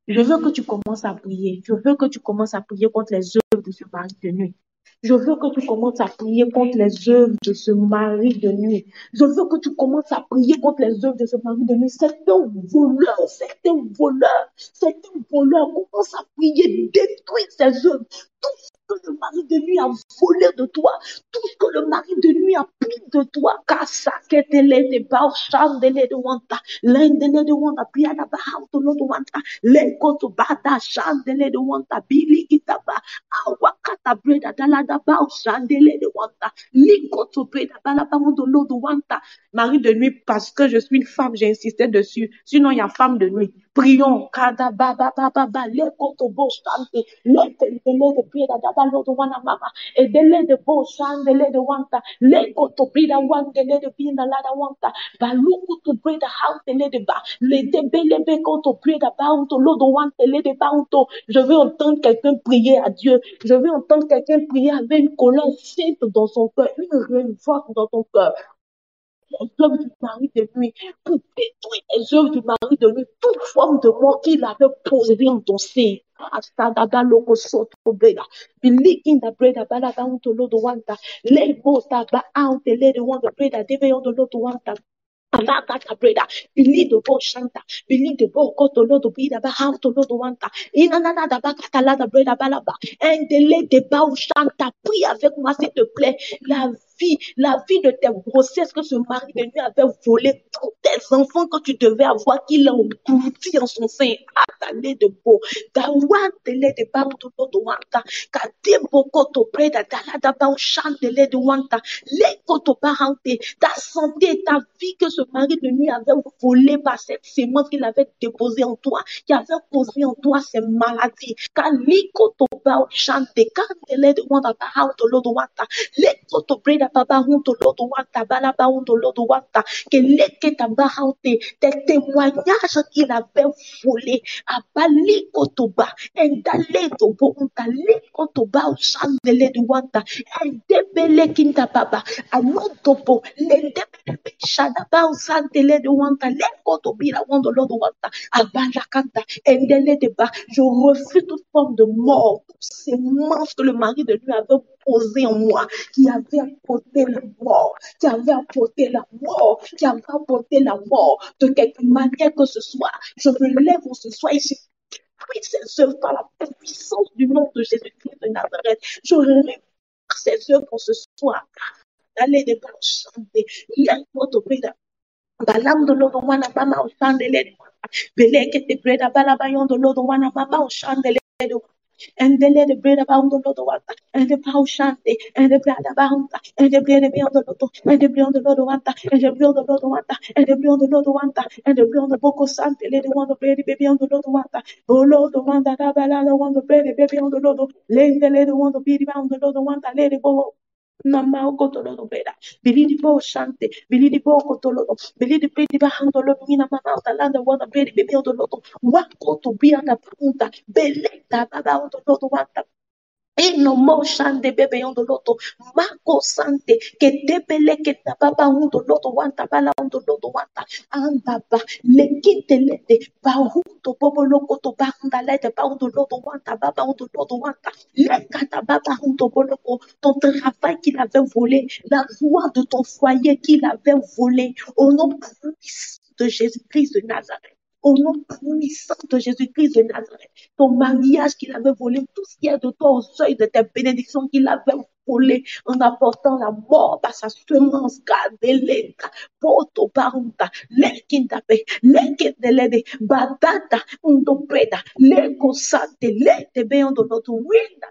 Je veux que tu commences à prier. Je veux que tu commences à prier contre les œuvres de ce mari de nuit. Je veux que tu commences à prier contre les œuvres de ce mari de nuit. Je veux que tu commences à prier contre les œuvres de ce mari de nuit. C'est un voleur, c'est un voleur, c'est un voleur. Commence à prier, détruire ses œuvres. Tout ce que le mari de nuit a volé de toi, tout ce que le mari de nuit a pris de toi, kasaketele de baushandele de wanta, lendele de wanta, piada bahauto de wanta, lekoto bada shandele de wanta, bili itaba, awakata breda dalada baushandele de wanta, likoto breda balaba de wanta. Mari de nuit, parce que je suis une femme, j'ai insisté dessus. Sinon, il y a femme de nuit. Prions. Kada baba baba ba lekoto boshante, lekele de breda dalada de wana mama, et dele de boshandele de wanta, lekoto breda wandele de binda lada wanta, baluku to breda hautele de ba, le debele bekoto breda baunto lodo wantele de baunto. Je veux entendre quelqu'un prier à Dieu. Je veux entendre quelqu'un prier avec une colère sainte dans son cœur, une révolte dans ton cœur. Les œuvres du mari de nuit, pour détruire les œuvres du mari de nuit, toute forme de mort qu'il avait posée en ton sein. Asadaba loko soto breda, bilikin da breda bala ba unto lodo wanta, le bota ba ante le de wanta breda debe on lodo wanta. Alakata breda, bili de bo shanta, bili de bo koto lodo breda ba hanto lodo wanta, inanana da ba kata la da breda bala ba, endele de ba shanta, prie avec moi s'il te plaît, la vie de tes grossesses que ce mari de nuit avait volé, tous tes enfants que tu devais avoir, qu'il a englouti en son sein. Attendez de beau. Dawantele de Bauto de Wanta. Kadebo Koto Preda Dalada Bau Chandele de Wanta. Les Koto Parente. Ta santé, ta vie que ce mari de nuit avait volé par cette sémence qu'il avait déposée en toi, qui avait causé en toi ces maladies. Kali Koto Bau Chante. Kandele de Wanta Bahauto Lodo Wanta. Les Koto Preda Babahunto Lodo Wanta. Balabahunto Lodo Wanta. Que les Ketabahaute. Tes témoignages qu'il avait volés. Abali Kotoba. Endale Tobo. Untale Kotoba. Ushandele de Wanta. Endebele Kinta Baba. Anotopo. Lendebele Shadaba. Usandele de Wanta. Le Kotobira Wandolo de Wanta. Abala Kanta. Endele de Ba. Je refuse toute forme de mort. Ces mensonges que le mari de lui avait posé en moi, qui avait apporté la mort, qui avait apporté la mort, qui avait apporté la mort, de quelque manière que ce soit. Je me lève ce soir et je prie ces œuvres par la puissance du nom de Jésus-Christ de Nazareth. Je réponds ces œuvres pour ce soir. Allez, des bons chanter. Il y a votre préda. Balam de l'eau wana mama au chandelier. Beleke te preda balabayon de l'eau wana mama au chandelier. And the little bread about the Lord water, and the power shante, and the bread about, and the bread beyond the Lord, and the beyond the Lord water, and the beyond the Lord water, and the beyond the Lord water, and the beyond the Boko Sante, lady one the bread baby on the Lord water, oh Lord, the one that Abala, one the bread baby on the Lord, lady the lady one the baby on the Lord water, lady Bo. Nama okotolo beda bilidi bo shante bilidi bo okotolo bilidi bedi ba handolo mina mama utalanda wana bedi bebi ondolo wako to be anda punta beleta baba ondolo wanta. No motion de bebe on the loto, Marco Sante, que debele que tababa un do loto, wanta bala on the loto, wanta, andaba, le quite lete, bahuto, bobo loco to banda lete, ba on the loto, wanta, baba on the loto, wanta, le catababa un do boloco, ton travail qu'il avait volé, la joie de ton foyer qu'il avait volé, au nom puissant de Jésus-Christ de Nazareth. Au nom puissant de Jésus-Christ de Nazareth, ton mariage qu'il avait volé, tout ce qui est de toi au seuil de tes bénédictions qu'il avait volé en apportant la mort par sa semence, Gadeleta, Poto Barunta, Lekindabe, Lekindelede, Badata, Undopeda, Lekosate, Letebe, Winda.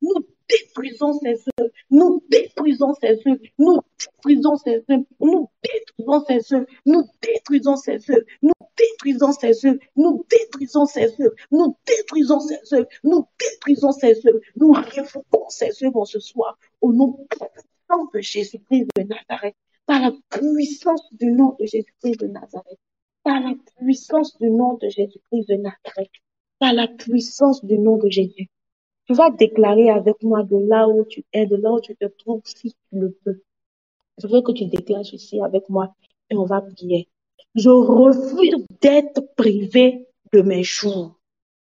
Nous détruisons ces œuvres, nous détruisons ces œuvres, nous détruisons ces œuvres, nous détruisons ces œuvres, nous détruisons ces œuvres, nous détruisons ces œuvres, nous détruisons ces œuvres, nous détruisons ces œuvres, nous détruisons ces œuvres, nous révoquons ces œuvres ce soir au nom puissant de Jésus-Christ de Nazareth, par la puissance du nom de Jésus-Christ de Nazareth, par la puissance du nom de Jésus-Christ de Nazareth. Par la puissance du nom de Jésus. Tu vas déclarer avec moi de là où tu es, de là où tu te trouves, si tu le peux. Je veux que tu déclares ceci avec moi et on va prier. Je refuse d'être privé de mes jours.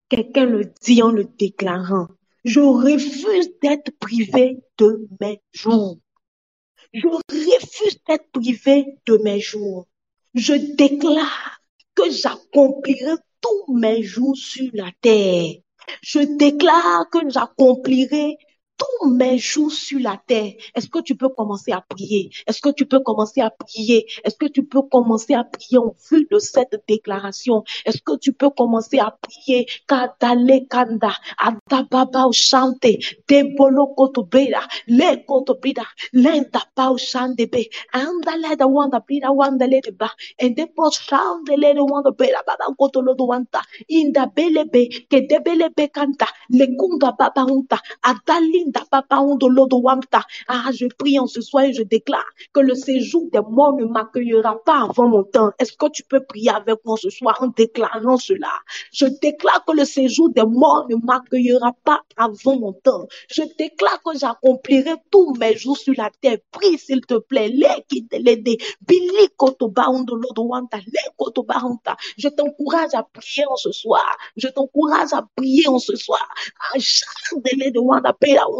Quelqu'un le dit en le déclarant. Je refuse d'être privé de mes jours. Je refuse d'être privé de mes jours. Je déclare que j'accomplirai tous mes jours sur la terre. Je déclare que j'accomplirai tous mes jours sur la terre. Est-ce que tu peux commencer à prier? Est-ce que tu peux commencer à prier? Est-ce que tu peux commencer à prier en vue de cette déclaration? Est-ce que tu peux commencer à prier? Kadale kanda, adababa chante, debolo kotobeda, le kotobeda, lenda pa chandebe, andale da wanda bida wanda le ba, and the post sound the lady wanda beda baba kotolo do wanta, inda belebe, ke debelebe kanta, le kunda baba unta, adalinda baba undo lodo wanta. Ah, je prie en ce soir et je déclare que le séjour des morts ne m'accueillera pas avant mon temps. Est-ce que tu peux prier avec moi ce soir en déclarant cela? Je déclare que le séjour des morts ne m'accueillera pas avant mon temps. Je déclare que j'accomplirai tous mes jours sur la terre. Prie s'il te plaît. Je t'encourage à prier en ce soir. Je t'encourage à prier en ce soir.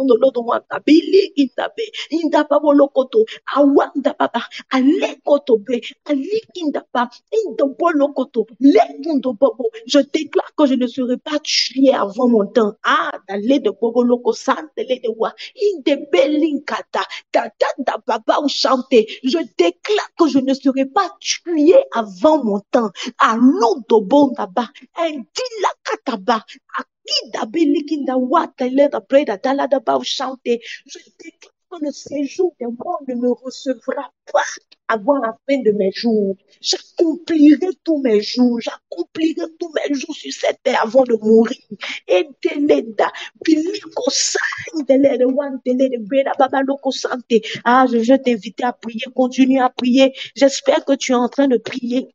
undo lodo wanda bili indabe indaba bolokoto awanda baba alekoto be alikindaba indobo lokoto lekundo bobo. Je déclare que je ne serai pas tué avant mon temps. Ah, d'aller de bobo loko santele de wa indebe linkata tata da baba ou chanter. Je déclare que je ne serai pas tué avant mon temps. Allo dobo ndaba indila kataba akida belikinda wata leda preda dala da ba ou chanter. Je déclare que le séjour des morts ne me recevra pas avant la fin de mes jours. J'accomplirai tous mes jours. J'accomplirai tous mes jours sur cette terre avant de mourir. Et Deleda, Biliko Sain, Deleda, One Deleda, Breda, Babaloko Santé. Ah, je veux t'inviter à prier. Continue à prier. J'espère que tu es en train de prier.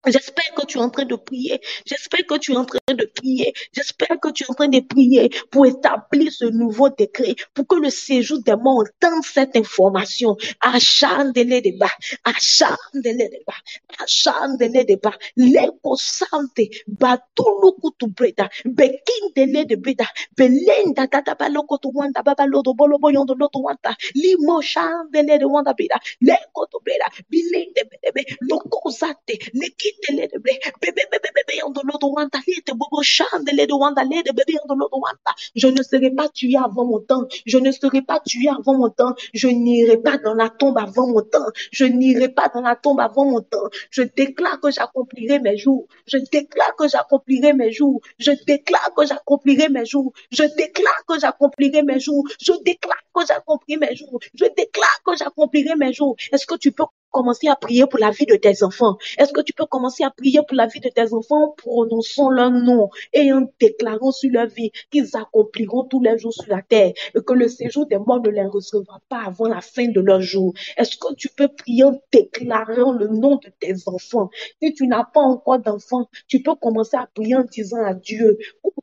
J'espère que tu es en train de prier. J'espère que tu es en train de prier. J'espère que tu es en train de prier pour établir ce nouveau décret, pour que le séjour des morts entende cette information. Achandele de bas, achandele de bas, achandele de bas. Leko sante, batulu kutu breda, bekindele de breda, belenda tata baloko tu wanda babalodo bolobo yondo loto wanda, limo chandele de wanda breda, leko tu breda, bilinde bebe, loko zate, lekindele de bre, bebe bebe bebe yondo loto wanda, lete bobo chandele de wanda, lede bebe yondo loto wanda. Je ne serai pas tué avant mon temps. Je ne serai pas tué avant mon temps. Je n'irai pas dans la tombe avant mon temps. Je n'irai pas dans la tombe avant mon temps. Je déclare que j'accomplirai mes jours. Je déclare que j'accomplirai mes jours. Je déclare que j'accomplirai mes jours. Je déclare que j'accomplirai mes jours. Je déclare que j'accomplirai mes jours. Je déclare que j'accomplirai mes jours. Est-ce que tu peux commencer à prier pour la vie de tes enfants? Est-ce que tu peux commencer à prier pour la vie de tes enfants en prononçant leur nom et en déclarant sur leur vie qu'ils accompliront tous les jours sur la terre et que le séjour des morts ne les recevra pas avant la fin de leur jour? Est-ce que tu peux prier en déclarant le nom de tes enfants? Si tu n'as pas encore d'enfants, tu peux commencer à prier en disant à Dieu, aucune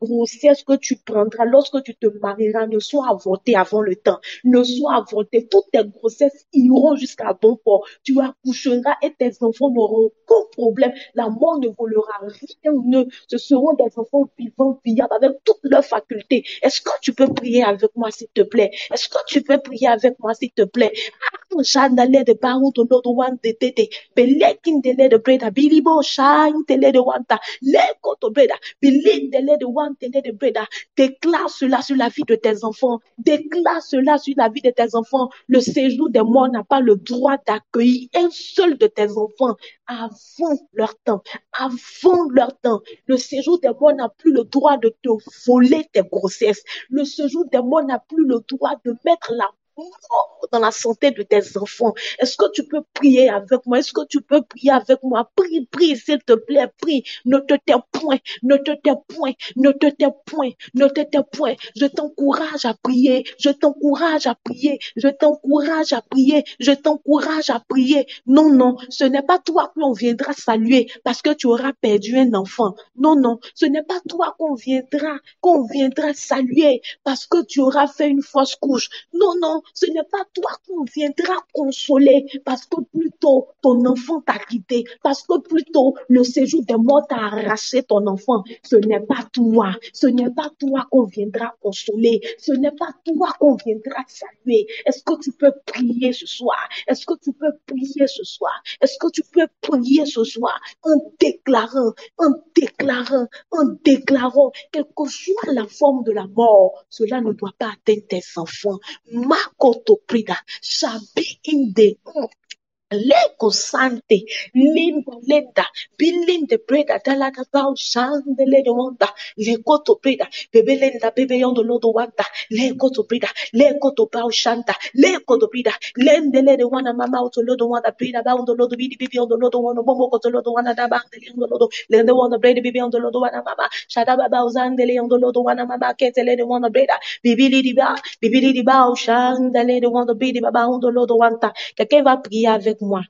grossesse que tu prendras lorsque tu te marieras ne soit avortée avant le temps, ne soit avortée. Toutes tes grossesses iront jusqu'à bon port. Tu accoucheras et tes enfants n'auront aucun problème. La mort ne volera rien d'eux. Ce seront des enfants vivants, viables, avec toutes leurs facultés. Est-ce que tu peux prier avec moi, s'il te plaît? Est-ce que tu peux prier avec moi, s'il te plaît? Shandale de Baru to Lord one de Tete, Belekin de Led Breda, Bilibo Shine de Led Wanta, Leko to Breda, Bilin de Led One de Breda. Déclare cela sur la vie de tes enfants. Déclare cela sur la vie de tes enfants. Le séjour des morts n'a pas le droit d'accueillir un seul de tes enfants avant leur temps. Avant leur temps. Le séjour des morts n'a plus le droit de te voler tes grossesses. Le séjour des morts n'a plus le droit de mettre la dans la santé de tes enfants. Est-ce que tu peux prier avec moi? Est-ce que tu peux prier avec moi? Prie, prie, s'il te plaît, prie. Ne te tais point, ne te tais point, ne te tais point, ne te tais point. Je t'encourage à prier, je t'encourage à prier, je t'encourage à prier, je t'encourage à prier. Non, non, ce n'est pas toi qu'on viendra saluer parce que tu auras perdu un enfant. Non, non, ce n'est pas toi qu'on viendra saluer parce que tu auras fait une fausse couche. Non, non, ce n'est pas toi qu'on viendra consoler parce que plutôt ton enfant t'a quitté, parce que plutôt le séjour des morts t'a arraché ton enfant. Ce n'est pas toi qu'on viendra consoler, ce n'est pas toi qu'on viendra saluer. Est-ce que tu peux prier ce soir? Est-ce que tu peux prier ce soir? Est-ce que tu peux prier ce soir en déclarant, quelle que soit la forme de la mort, cela ne doit pas atteindre tes enfants. Makoto prida, sabi inde, Leko sante, linda lenda, bilinde breda, dalada bao shande le de wanda, leko to breda, bebe lenda, bebe yondo lodo wanda, leko to breda, leko to bao shanda, leko to breda, lende le de wana mama auto lodo wanda, breda bao ndo lodo bidi bibi yondo lodo wanda, bombo koto lodo wanda da bang le yondo lodo, lende wanda breda bibi yondo lodo wana mama, shada baba uzande le yondo lodo wana mama, kete le de wanda breda, bibili di bao shande le de wanda bidi baba yondo lodo wanda. Quelqu'un va prier avec moi.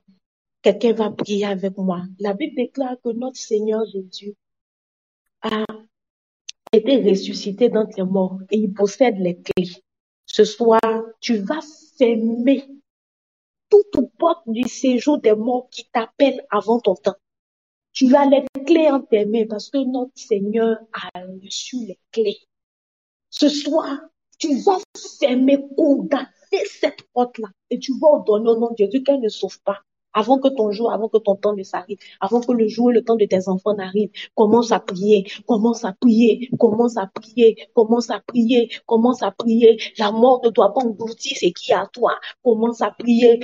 Quelqu'un va prier avec moi. La Bible déclare que notre Seigneur Jésus a été ressuscité d'entre les morts et il possède les clés. Ce soir, tu vas fermer toute porte du séjour des morts qui t'appelle avant ton temps. Tu as les clés en tes mains parce que notre Seigneur a reçu les clés. Ce soir, Tu vas fermer, condamner cette porte-là. Et tu vas ordonner au nom de Jésus qu'elle ne sauve pas. Avant que ton jour, avant que ton temps ne s'arrive, avant que le jour et le temps de tes enfants n'arrivent, commence à prier, commence à prier, commence à prier, commence à prier, commence à prier. La mort ne doit pas engloutir ce qui est à toi. Commence à prier.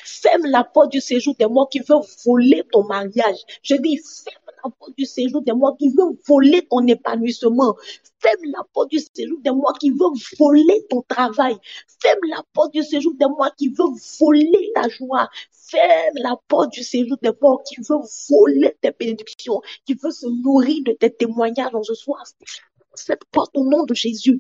Ferme la porte du séjour des morts qui veulent voler ton mariage. Je dis, ferme la porte du séjour des morts qui veulent voler ton épanouissement. Ferme la porte du séjour des morts qui veulent voler ton travail. Ferme la porte du séjour des morts qui veulent voler ta joie. Ferme la porte du séjour des morts qui veulent voler tes bénédictions, qui veulent se nourrir de tes témoignages en ce soir. Cette porte au nom de Jésus.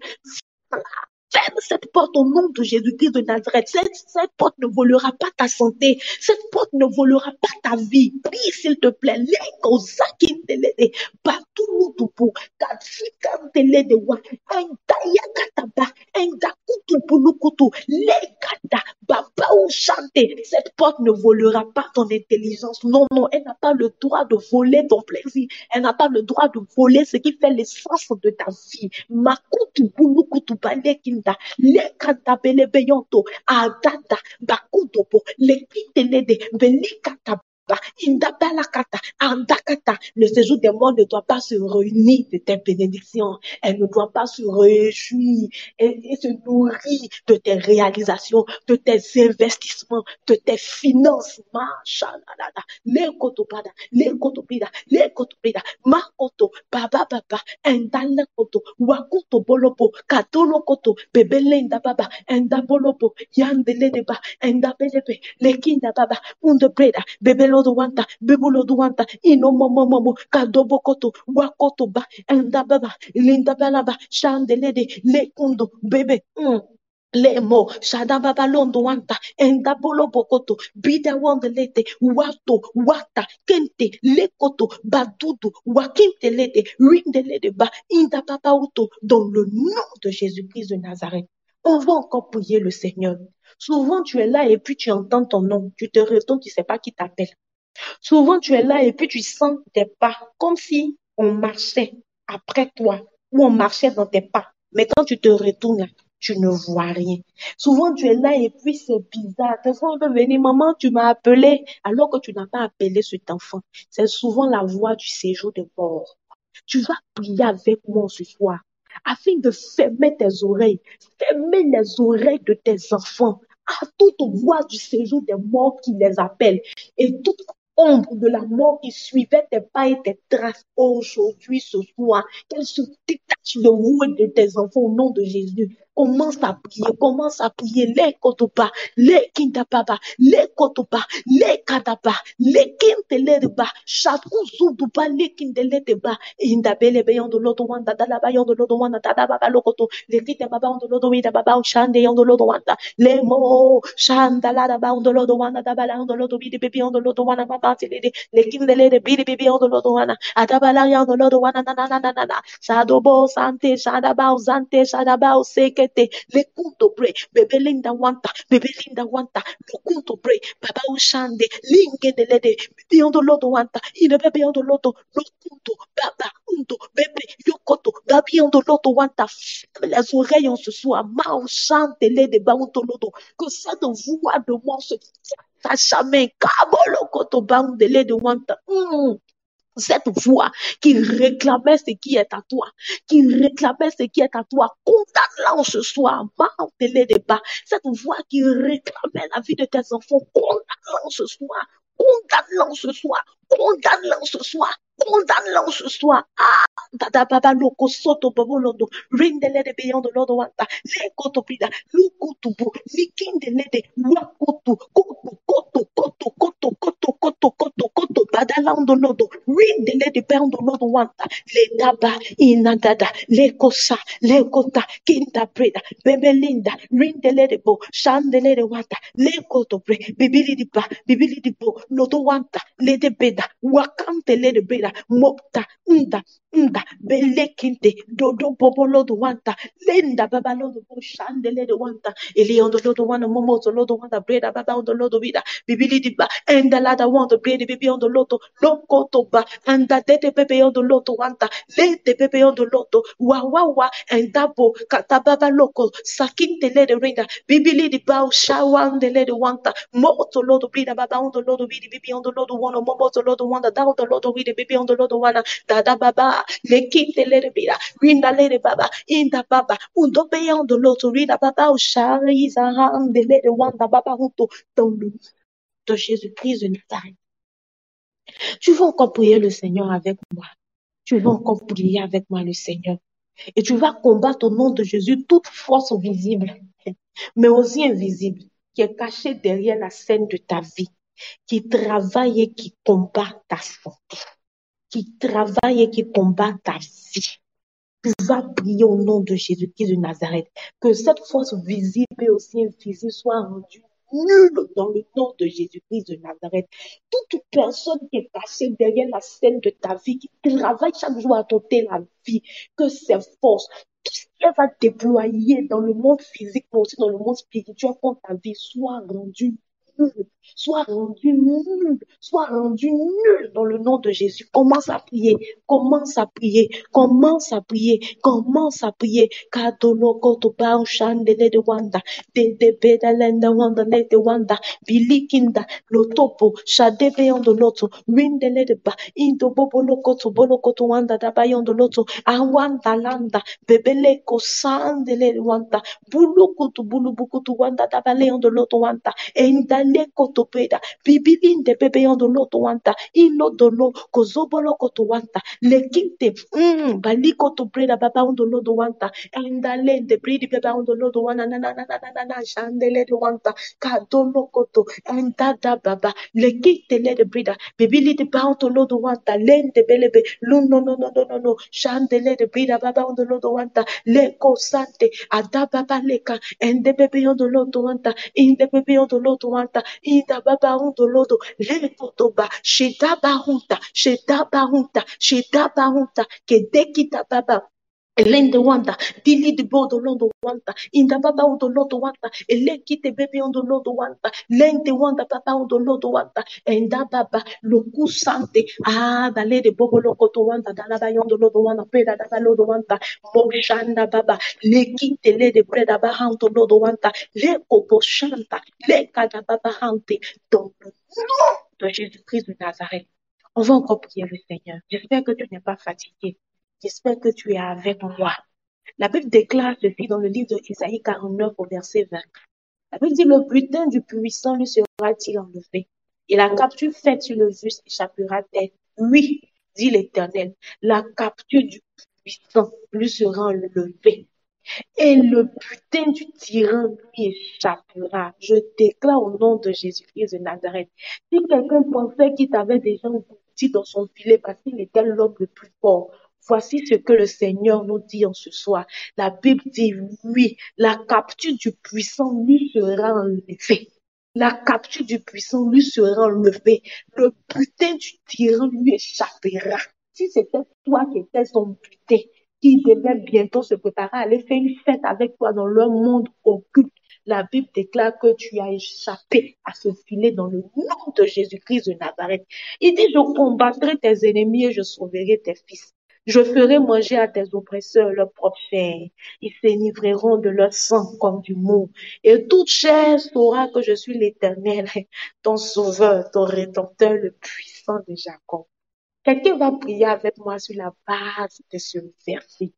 Ferme cette porte au nom de Jésus-Christ de Nazareth. Cette porte ne volera pas ta santé. Cette porte ne volera pas ta vie. Prie, s'il te plaît. Cette porte ne volera pas ton intelligence. Non, non, elle n'a pas le droit de voler ton plaisir. Elle n'a pas le droit de voler ce qui fait l'essence de ta vie. Makutu bulukutu balekinda, lekata belebeyonto, adada, bakudobo, lekitelede, belikata. Le séjour des morts ne doit pas se réunir de tes bénédictions. Elle ne doit pas se réjouir et se nourrir de tes réalisations, de tes investissements, de tes financements. Makoto, baba baba, endala koto, wakoto bolopo, katolo koto, bebelenda baba, enda bolopo, yandele deba, enda belebe, lekinda baba, undo breda, bebelo do wanta, bebulo do wanta, ino momo momo, kadobo koto, wakoto ba, enda baba, linda balaba, shandelede, lekundo, bebe, Lemo, Shadababa Londo Wanta, Endabolo Bokoto, Bida Wandelete, Wato, Wata, Kente, Lekoto, Badudu, Wakintelete, Rindelete Ba, Indababa Uto, dans le nom de Jésus-Christ de Nazareth. On va encore prier le Seigneur. Souvent tu es là et puis tu entends ton nom, tu te retournes, tu ne sais pas qui t'appelle. Souvent tu es là et puis tu sens tes pas, comme si on marchait après toi, ou on marchait dans tes pas. Mais quand tu te retournes, tu ne vois rien. Souvent, tu es là et puis c'est bizarre. Tes enfants peuvent venir, maman, tu m'as appelé, alors que tu n'as pas appelé cet enfant. C'est souvent la voix du séjour des morts. Tu vas prier avec moi ce soir, afin de fermer tes oreilles, fermer les oreilles de tes enfants à toute voix du séjour des morts qui les appelle et toute ombre de la mort qui suivait tes pas et tes traces aujourd'hui, ce soir, qu'elle se détache de vous et de tes enfants au nom de Jésus. Commence à prier, les kotopa, les kindapaba, les kotopa, les kadaba, les kinteleba, chakuzuduba, les kindeleba, indabele bayon de l'autre wanda, dalabayon de l'autre wanda, dadababa lokoto, les kitababa on de l'autre wida baba, chande on de l'autre wanda, les mots, chandalada on de l'autre wanda, dabala on de l'autre bidi baby on de l'autre wanda, baba, les kindele bidi baby on de l'autre wanda, adabala on de l'autre wanda, na, shadobo, sante, shadabao, zante, shadabao, seke, le kunto bre bebelinda wanta le kunto bre baba ushande linge de lede beyond lodo wanta ina beyond lodo lo kunto baba unto bebe yokoto beyond lodo wanta les oreilles en ce soir ma ushande lede ba unto lodo que cette voix de moi se à jamais kabolo koto ba unde lede wanta cette voix qui réclamait ce qui est à toi, condamne-la en ce soir, cette voix qui réclamait la vie de tes enfants, condamne-la en ce soir, condamne-la en ce soir, condamne-la en ce soir, condamne-la en ce soir. Ah, dada baba loko soto bobo lodo, rindele de beyond the lodo wanta, le koto pida, lukutubu, likindele de wakutu, koto, badalando lodo, rindele de beyond the lodo wanta, le daba, inadada, le kosa, le kota, kinda preda, bebelinda, rindele de bo, shandele de wanta, le koto pre, bibili di bo, lodo wanta, le de beda, wakante le de beda, mopta, Anda belekinte dodo bobolo do wanta lenda babalo do shandele do wanta eliondo do wana momoto lodo wanta breda baba on the lodo vida bibili diba and the lada want to breda baby on the loto loko to ba and that de baby on the loto wanta lente baby on the loto wa and dabo katababa loko sakinte le de ringa bibili diba shawande le de wanta moto lodo breda baba on the lodo vida baby on the lodo wana momoto lodo wanta down the lodo vida baby on the lodo wana dada baba le kinte le de bida rinda le de baba inda baba undo beyon de l'autre rida baba shari zaham de le de wanda baba huto dans le nom de Jésus-Christ de Nazareth. Tu vas encore prier le Seigneur avec moi. Tu vas encore prier avec moi le Seigneur. Et tu vas combattre au nom de Jésus toute force visible, mais aussi invisible, qui est cachée derrière la scène de ta vie, qui travaille et qui combat ta santé, qui travaille et qui combat ta vie. Tu vas prier au nom de Jésus-Christ de Nazareth. Que cette force visible et aussi invisible soit rendue nulle dans le nom de Jésus-Christ de Nazareth. Toute personne qui est cachée derrière la scène de ta vie, qui travaille chaque jour à t'ôter la vie, que ces forces, tout ce qu'elle va déployer dans le monde physique, mais aussi dans le monde spirituel contre ta vie, soit rendu nul, soit rendu nul, soit rendu nul dans le nom de Jésus. Commence à prier, commence à prier, commence à prier, commence à prier. Kadolo koto bao shandele de wanda, de bedalenda wanda le de wanda, bilikinda lotopo shadebe on the loto, windele de ba, indo bolo koto wanda da bayon de loto, awanda landa, bebele ko sandele de wanda, bulu bukutu wanda da bale on the loto wanda, endale koto peda, bibilinde bebe on the loto wanda, ino dolo kozobolo koto wanda, lekinte, baliko to breda baba on the loto wanda, endale de bredi baba on the loto wanda, na, shandele de wanda, kadolo koto, endada baba, lekinte le de breda, bibili de ba on the loto wanda, lende belebe, no, shandele de breda baba on the loto wanda, leko sante, ada baba leka, ende bebe on the loto wanda, inde bebe on the loto wanda, inda baba on the loto, leko toba, sheda bahunta, ke dekita baba. Elende wanda, dili di bodo londo wanda, inda baba undo lodo wanda, elekite bebe undo lodo wanda, lente wanda baba undo lodo wanda, enda baba loku sante, dale de bobo loko to wanda, dalaba yondo lodo wanda, peda daba lodo wanda, moshanda baba, lekite le de breda bahanto lodo wanda, leko boshanta, lekada baba hante, dans le nom de Jésus-Christ de Nazareth. On va encore prier le Seigneur. J'espère que tu n'es pas fatigué. J'espère que tu es avec moi. La Bible déclare ceci dans le livre de Isaïe 49 au verset 20. La Bible dit, le butin du puissant lui sera-t-il enlevé? Et la capture faite sur le juste échappera-t-elle? Oui, dit l'Éternel, la capture du puissant lui sera enlevée. Et le butin du tyran lui échappera. Je déclare au nom de Jésus-Christ de Nazareth. Si quelqu'un pensait qu'il t'avait déjà englouti dans son filet parce qu'il était l'homme le plus fort, voici ce que le Seigneur nous dit en ce soir. La Bible dit, oui, la capture du puissant lui sera enlevée. La capture du puissant lui sera enlevée. Le butin du tyran lui échappera. Si c'était toi qui étais son butin, qui devait bientôt se préparer à aller faire une fête avec toi dans leur monde occulte, la Bible déclare que tu as échappé à ce filet dans le nom de Jésus-Christ de Nazareth. Il dit, je combattrai tes ennemis et je sauverai tes fils. Je ferai manger à tes oppresseurs leur propre chair. Ils s'enivreront de leur sang comme du mou. Et toute chair saura que je suis l'Éternel, ton sauveur, ton rédempteur, le puissant de Jacob. Quelqu'un va prier avec moi sur la base de ce verset.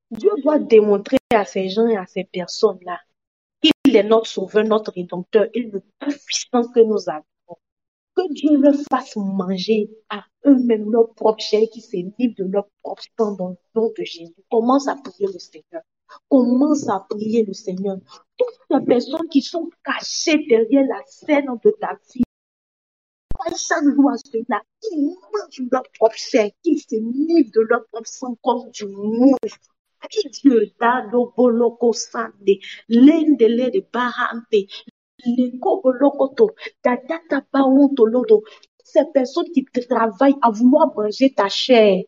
Dieu doit démontrer à ces gens et à ces personnes-là qu'il est notre sauveur, notre rédempteur et le plus puissant que nous avons. Que Dieu leur fasse manger à eux-mêmes leur propre chair qui s'énivre de leur propre sang dans le nom de Jésus. Commence à prier le Seigneur. Commence à prier le Seigneur. Toutes ces personnes qui sont cachées derrière la scène de ta vie, chaque jour à ceux-là, qui mangent leur propre chair, qui s'énivent de leur propre sang comme du mou. Qui Dieu dado boloko sande, lendele de bahante, le kobolokoto, tatata paunto lodo. Ces personnes qui travaillent à vouloir manger ta chair,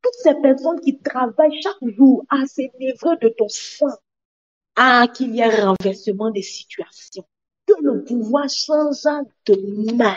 Toutes ces personnes qui travaillent chaque jour à s'enivrer de ton sang, qu'il y ait renversement des situations, que le pouvoir change de main,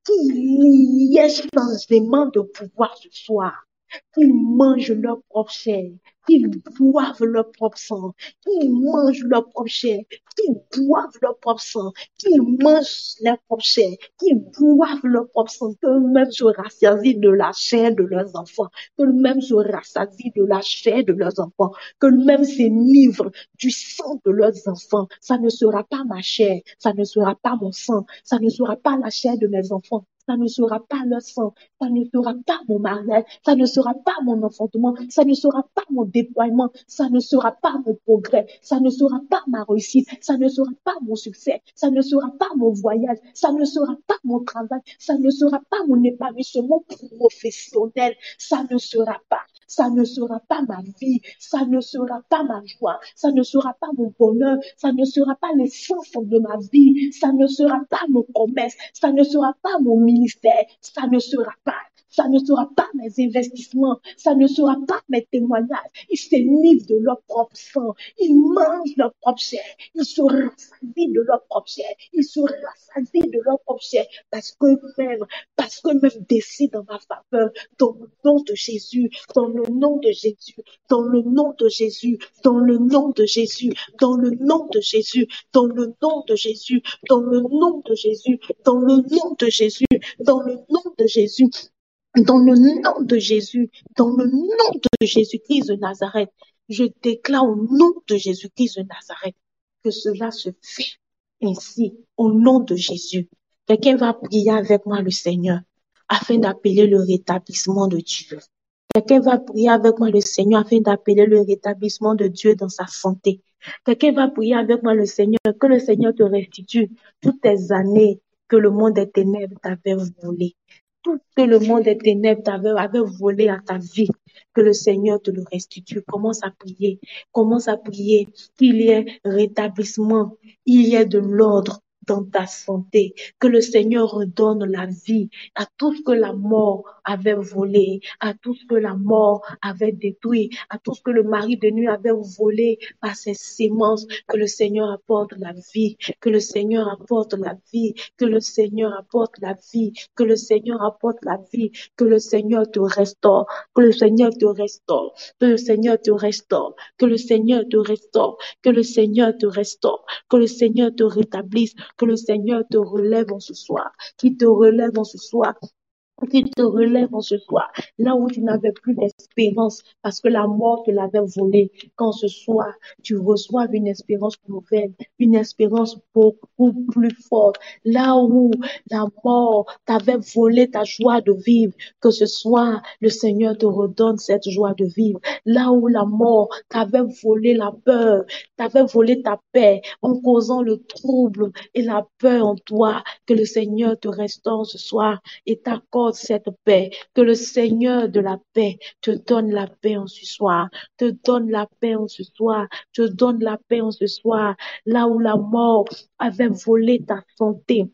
qu'il y ait changement de pouvoir ce soir, qu'ils mangent leur propre chair, qu'ils boivent leur propre sang, qu'ils mangent leur propre chair, qu'ils boivent leur propre sang, qu'ils mangent leur propre chair, qu'ils boivent leur propre sang, qu'eux-mêmes se rassasient de la chair de leurs enfants, qu'eux-mêmes se rassasient de la chair de leurs enfants, qu'eux-mêmes s'enivrent du sang de leurs enfants. Ça ne sera pas ma chair, ça ne sera pas mon sang, ça ne sera pas la chair de mes enfants, ça ne sera pas leur sang, ça ne sera pas mon mariage, ça ne sera pas mon enfantement, ça ne sera pas mon déploiement, ça ne sera pas mon progrès, ça ne sera pas ma réussite, ça ne sera pas mon succès, ça ne sera pas mon voyage, ça ne sera pas mon travail, ça ne sera pas mon épanouissement professionnel, ça ne sera pas. Ça ne sera pas ma vie, ça ne sera pas ma joie, ça ne sera pas mon bonheur, ça ne sera pas l'essence de ma vie, ça ne sera pas mon commerce, ça ne sera pas mon ministère, ça ne sera pas. Ça ne sera pas mes investissements, ça ne sera pas mes témoignages. Ils s'énivrent de leur propre sang, ils mangent leur propre chair, ils se rassasient de leur propre chair, ils se rassasient de leur propre chair parce qu'eux-mêmes décident en ma faveur, dans le nom de Jésus, dans le nom de Jésus, dans le nom de Jésus, dans le nom de Jésus, dans le nom de Jésus, dans le nom de Jésus, dans le nom de Jésus, dans le nom de Jésus, dans le nom de Jésus, dans le nom de Jésus, dans le nom de Jésus-Christ de Nazareth. Je déclare au nom de Jésus-Christ de Nazareth que cela se fait ainsi, au nom de Jésus. Quelqu'un va prier avec moi le Seigneur afin d'appeler le rétablissement de Dieu. Quelqu'un va prier avec moi le Seigneur afin d'appeler le rétablissement de Dieu dans sa santé. Quelqu'un va prier avec moi le Seigneur, que le Seigneur te restitue toutes tes années que le monde des ténèbres t'avait volé. Tout que le monde des ténèbres avait volé à ta vie, que le Seigneur te le restitue. Commence à prier qu'il y ait rétablissement, il y ait de l'ordre dans ta santé, que le Seigneur redonne la vie à tout ce que la mort avait volé, à tout ce que la mort avait détruit, à tout ce que le mari de nuit avait volé par ses sémences, que le Seigneur apporte la vie, que le Seigneur apporte la vie, que le Seigneur apporte la vie, que le Seigneur apporte la vie, que le Seigneur te restaure, que le Seigneur te restaure, que le Seigneur te restaure, que le Seigneur te restaure, que le Seigneur te restaure, que le Seigneur te rétablisse, que le Seigneur te relève en ce soir, qu'il te relève en ce soir, qu'il te relève en ce soir, là où tu n'avais plus d'espérance parce que la mort te l'avait volé. Quand ce soir, tu reçois une espérance nouvelle, une espérance beaucoup plus forte. Là où la mort t'avait volé ta joie de vivre, que ce soir, le Seigneur te redonne cette joie de vivre. Là où la mort t'avait volé la peur, t'avait volé ta paix en causant le trouble et la peur en toi, que le Seigneur te restaure ce soir et t'accorde cette paix, que le Seigneur de la paix te donne la paix en ce soir, te donne la paix en ce soir, te donne la paix en ce soir, là où la mort avait volé ta santé,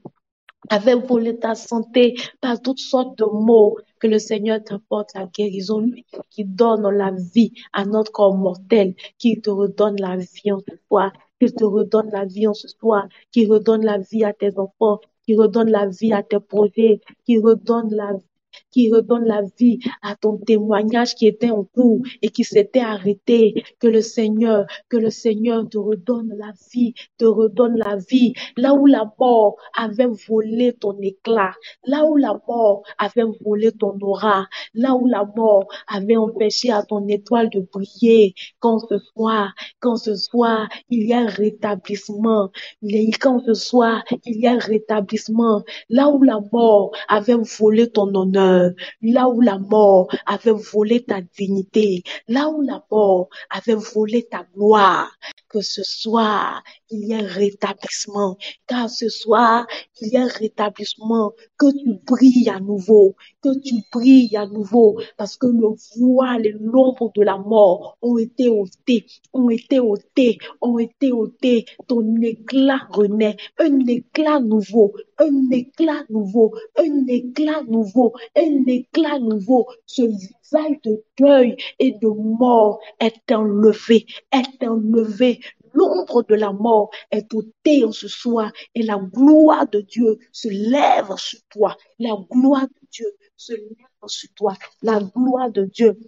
par toutes sortes de maux, que le Seigneur t'apporte la guérison, lui qui donne la vie à notre corps mortel, qui te redonne la vie en ce soir, qu'il te redonne la vie en ce soir, qui redonne la vie à tes enfants, qui redonne la vie à tes projets, qui redonne la vie à ton témoignage qui était en cours et qui s'était arrêté. Que le Seigneur te redonne la vie, te redonne la vie. Là où la mort avait volé ton éclat, là où la mort avait volé ton aura, là où la mort avait empêché à ton étoile de briller, quand ce soir, il y a rétablissement. Quand ce soir, il y a rétablissement. Là où la mort avait volé ton honneur, là où la mort avait volé ta dignité, là où la mort avait volé ta gloire, que ce soir, il y a rétablissement. Car ce soir, il y a rétablissement, que tu brilles à nouveau, que tu brilles à nouveau, parce que le voile et l'ombre de la mort ont été ôtés, ont été ôtés, ont été ôtés. Ton éclat renaît, un éclat nouveau, un éclat nouveau, un éclat nouveau, un éclat nouveau. Ce visage de deuil et de mort est enlevé, est enlevé. L'ombre de la mort est ôtée en ce soir et la gloire de Dieu se lève sur toi. La gloire de Dieu se lève sur toi. La gloire de Dieu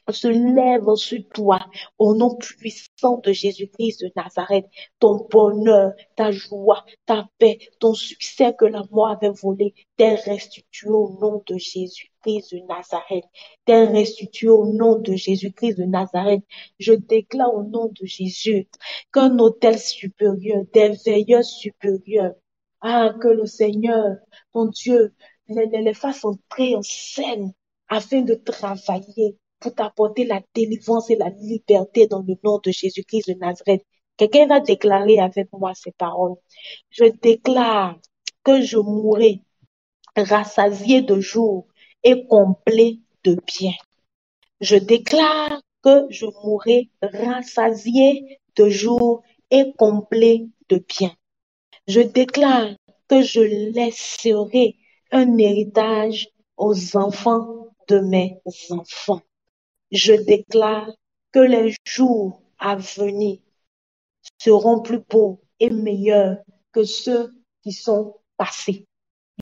se lève sur toi au nom puissant de Jésus-Christ de Nazareth. Ton bonheur, ta joie, ta paix, ton succès que la mort avait volé, t'est restitué au nom de Jésus-Christ de Nazareth. T'est restitué au nom de Jésus-Christ de Nazareth. Je déclare au nom de Jésus qu'un autel supérieur, des veilleurs supérieurs, que le Seigneur, ton Dieu, les fasse entrer en scène afin de travailler pour t'apporter la délivrance et la liberté dans le nom de Jésus-Christ de Nazareth. Quelqu'un va déclarer avec moi ces paroles. Je déclare que je mourrai rassasié de jour et complet de bien. Je déclare que je mourrai rassasié de jour et complet de bien. Je déclare que je laisserai un héritage aux enfants de mes enfants. Je déclare que les jours à venir seront plus beaux et meilleurs que ceux qui sont passés.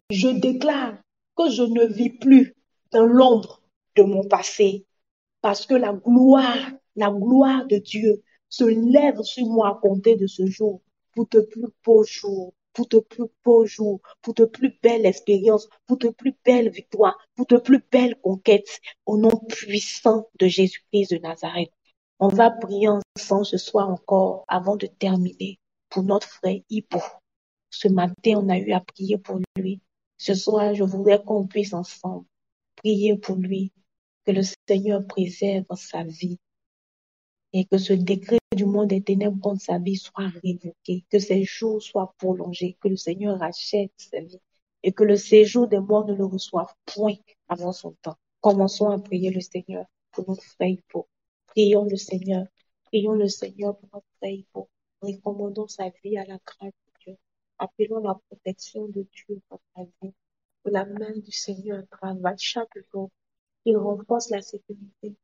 Je déclare que je ne vis plus dans l'ombre de mon passé parce que la gloire de Dieu se lève sur moi à compter de ce jour pour de plus beaux jours, pour de plus beaux jours, pour de plus belles expériences, pour de plus belles victoires, pour de plus belles conquêtes, au nom puissant de Jésus-Christ de Nazareth. On va prier ensemble ce soir encore avant de terminer pour notre frère Hippo. Ce matin, on a eu à prier pour lui. Ce soir, je voudrais qu'on puisse ensemble prier pour lui, que le Seigneur préserve sa vie et que ce décret du monde des ténèbres contre sa vie soit révoqué, que ses jours soient prolongés, que le Seigneur rachète sa vie et que le séjour des morts ne le reçoive point avant son temps. Commençons à prier le Seigneur pour notre frère Hippo. Prions le Seigneur pour notre frère Hippo. Recommandons sa vie à la grâce de Dieu. Appelons la protection de Dieu pour sa vie. Que la main du Seigneur travaille chaque jour. Il renforce la sécurité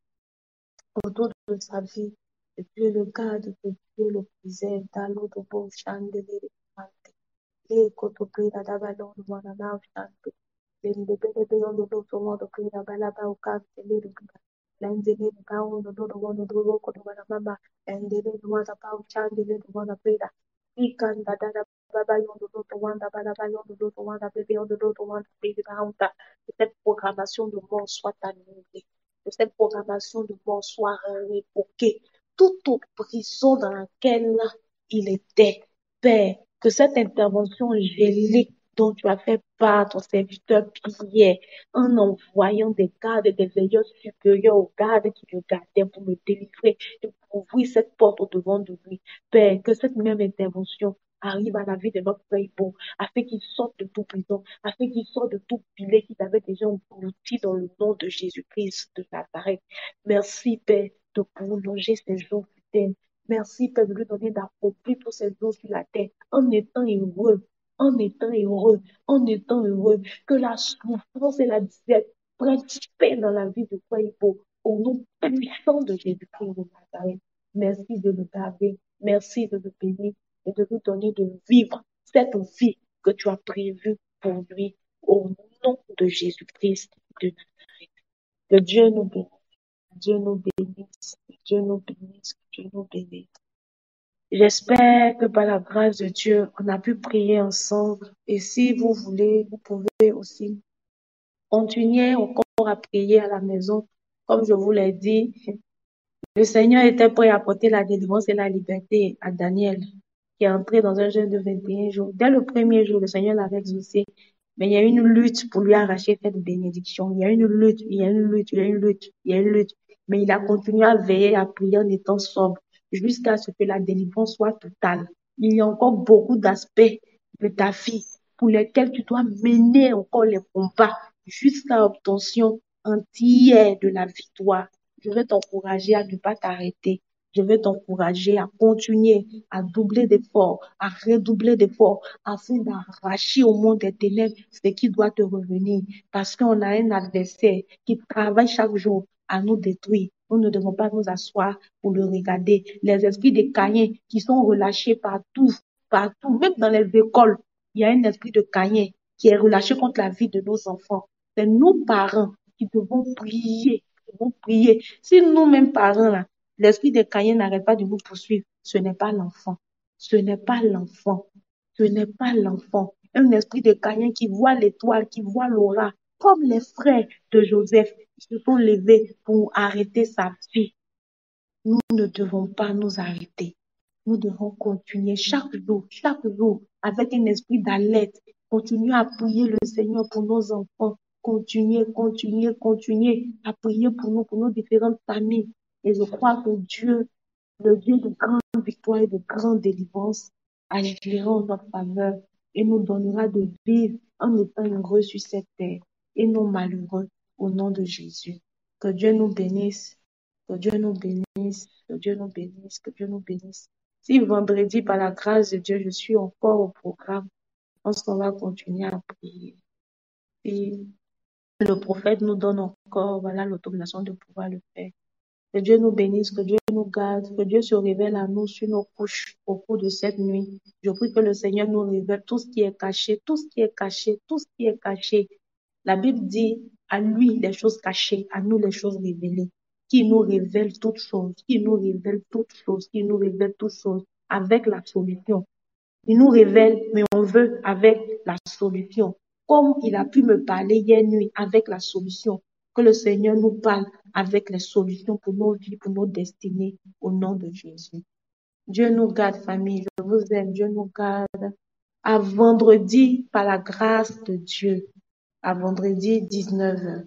autour de sa vie. Que Dieu le garde, que Dieu le préserve dans l'eau de beau chandelier de santé. Et que tu pries la dabalon de mon âme chante. Lende bele bele on do to mo do prie la bala ba o ka tele de bala. Lende bele ba on do do ko do bala mama. Lende bele mo da pa o chandelier de mon prie la. Ikan da da da baba yon do to wanda bala ba yon do to wanda bébé on do to wanda prie ba honta. Que cette programmation de mort soit annulée. Que cette programmation de mort soit révoquée. Toute prison dans laquelle il était, Père, que cette intervention angélique dont tu as fait part, ton serviteur Pierre, en envoyant des gardes et des veilleurs supérieurs aux gardes qui le gardaient pour le délivrer et pour ouvrir cette porte au devant de lui. Père, que cette même intervention arrive à la vie de notre frère Bon, afin qu'il sorte de toute prison, afin qu'il sorte de tout filet qu'il avait déjà englouti dans le nom de Jésus-Christ de Nazareth. Merci, Père, de prolonger ces jours fidèles. Merci, Père, de lui donner d'accomplir tous ces jours sur la terre en étant heureux, en étant heureux, en étant heureux. Que la souffrance et la disette prennent fin dans la vie de frère Hippo au nom puissant de Jésus-Christ de Nazareth. Merci de le garder, merci de le bénir et de lui donner de vivre cette vie que tu as prévue pour lui au nom de Jésus-Christ de Nazareth. Que Dieu nous bénisse, Dieu nous bénisse, Dieu nous bénisse, Dieu nous bénisse. J'espère que par la grâce de Dieu, on a pu prier ensemble. Et si vous voulez, vous pouvez aussi continuer encore à prier à la maison. Comme je vous l'ai dit, le Seigneur était prêt à apporter la délivrance et la liberté à Daniel, qui est entré dans un jeûne de 21 jours. Dès le premier jour, le Seigneur l'avait exaucé. Mais il y a une lutte pour lui arracher cette bénédiction. Il y a une lutte, il y a une lutte, il y a une lutte, il y a une lutte. Mais il a continué à veiller, à prier en étant sobre, jusqu'à ce que la délivrance soit totale. Il y a encore beaucoup d'aspects de ta vie pour lesquels tu dois mener encore les combats jusqu'à l'obtention entière de la victoire. Je vais t'encourager à ne pas t'arrêter. Je veux t'encourager à continuer, à doubler d'efforts, à redoubler d'efforts, afin d'arracher au monde des ténèbres ce qui doit te revenir. Parce qu'on a un adversaire qui travaille chaque jour à nous détruire. Nous ne devons pas nous asseoir pour le regarder. Les esprits de Caïn qui sont relâchés partout, partout, même dans les écoles, il y a un esprit de Caïn qui est relâché contre la vie de nos enfants. C'est nous, parents, qui devons prier. Devons prier. Si nous-mêmes, parents, là, l'esprit de Caïn n'arrête pas de nous poursuivre, ce n'est pas l'enfant. Ce n'est pas l'enfant. Ce n'est pas l'enfant. Un esprit de Caïn qui voit l'étoile, qui voit l'aura, comme les frères de Joseph, qui se sont levés pour arrêter sa vie. Nous ne devons pas nous arrêter. Nous devons continuer chaque jour, avec un esprit d'alerte. Continuer à prier le Seigneur pour nos enfants. Continuer à prier pour nos différentes familles. Et je crois que Dieu, le Dieu de grande victoire et de grande délivrance, agira en notre faveur et nous donnera de vivre en étant heureux sur cette terre et non malheureux au nom de Jésus. Que Dieu nous bénisse. Que Dieu nous bénisse, que Dieu nous bénisse, que Dieu nous bénisse. Si vendredi, par la grâce de Dieu, je suis encore au programme, je pense qu'on va continuer à prier. Et le prophète nous donne encore, voilà, l'autorisation de pouvoir le faire. Que Dieu nous bénisse, que Dieu nous garde, que Dieu se révèle à nous sur nos couches au cours de cette nuit. Je prie que le Seigneur nous révèle tout ce qui est caché, tout ce qui est caché, tout ce qui est caché. La Bible dit à lui les choses cachées, à nous les choses révélées, qui nous révèle toutes choses, qui nous révèle toutes choses, qui nous révèle toutes choses avec la solution. Il nous révèle, mais on veut avec la solution. Comme il a pu me parler hier nuit avec la solution, que le Seigneur nous parle avec les solutions pour nos vies, pour nos destinées, au nom de Jésus. Dieu nous garde, famille. Je vous aime. Dieu nous garde. À vendredi, par la grâce de Dieu. À vendredi, 19h.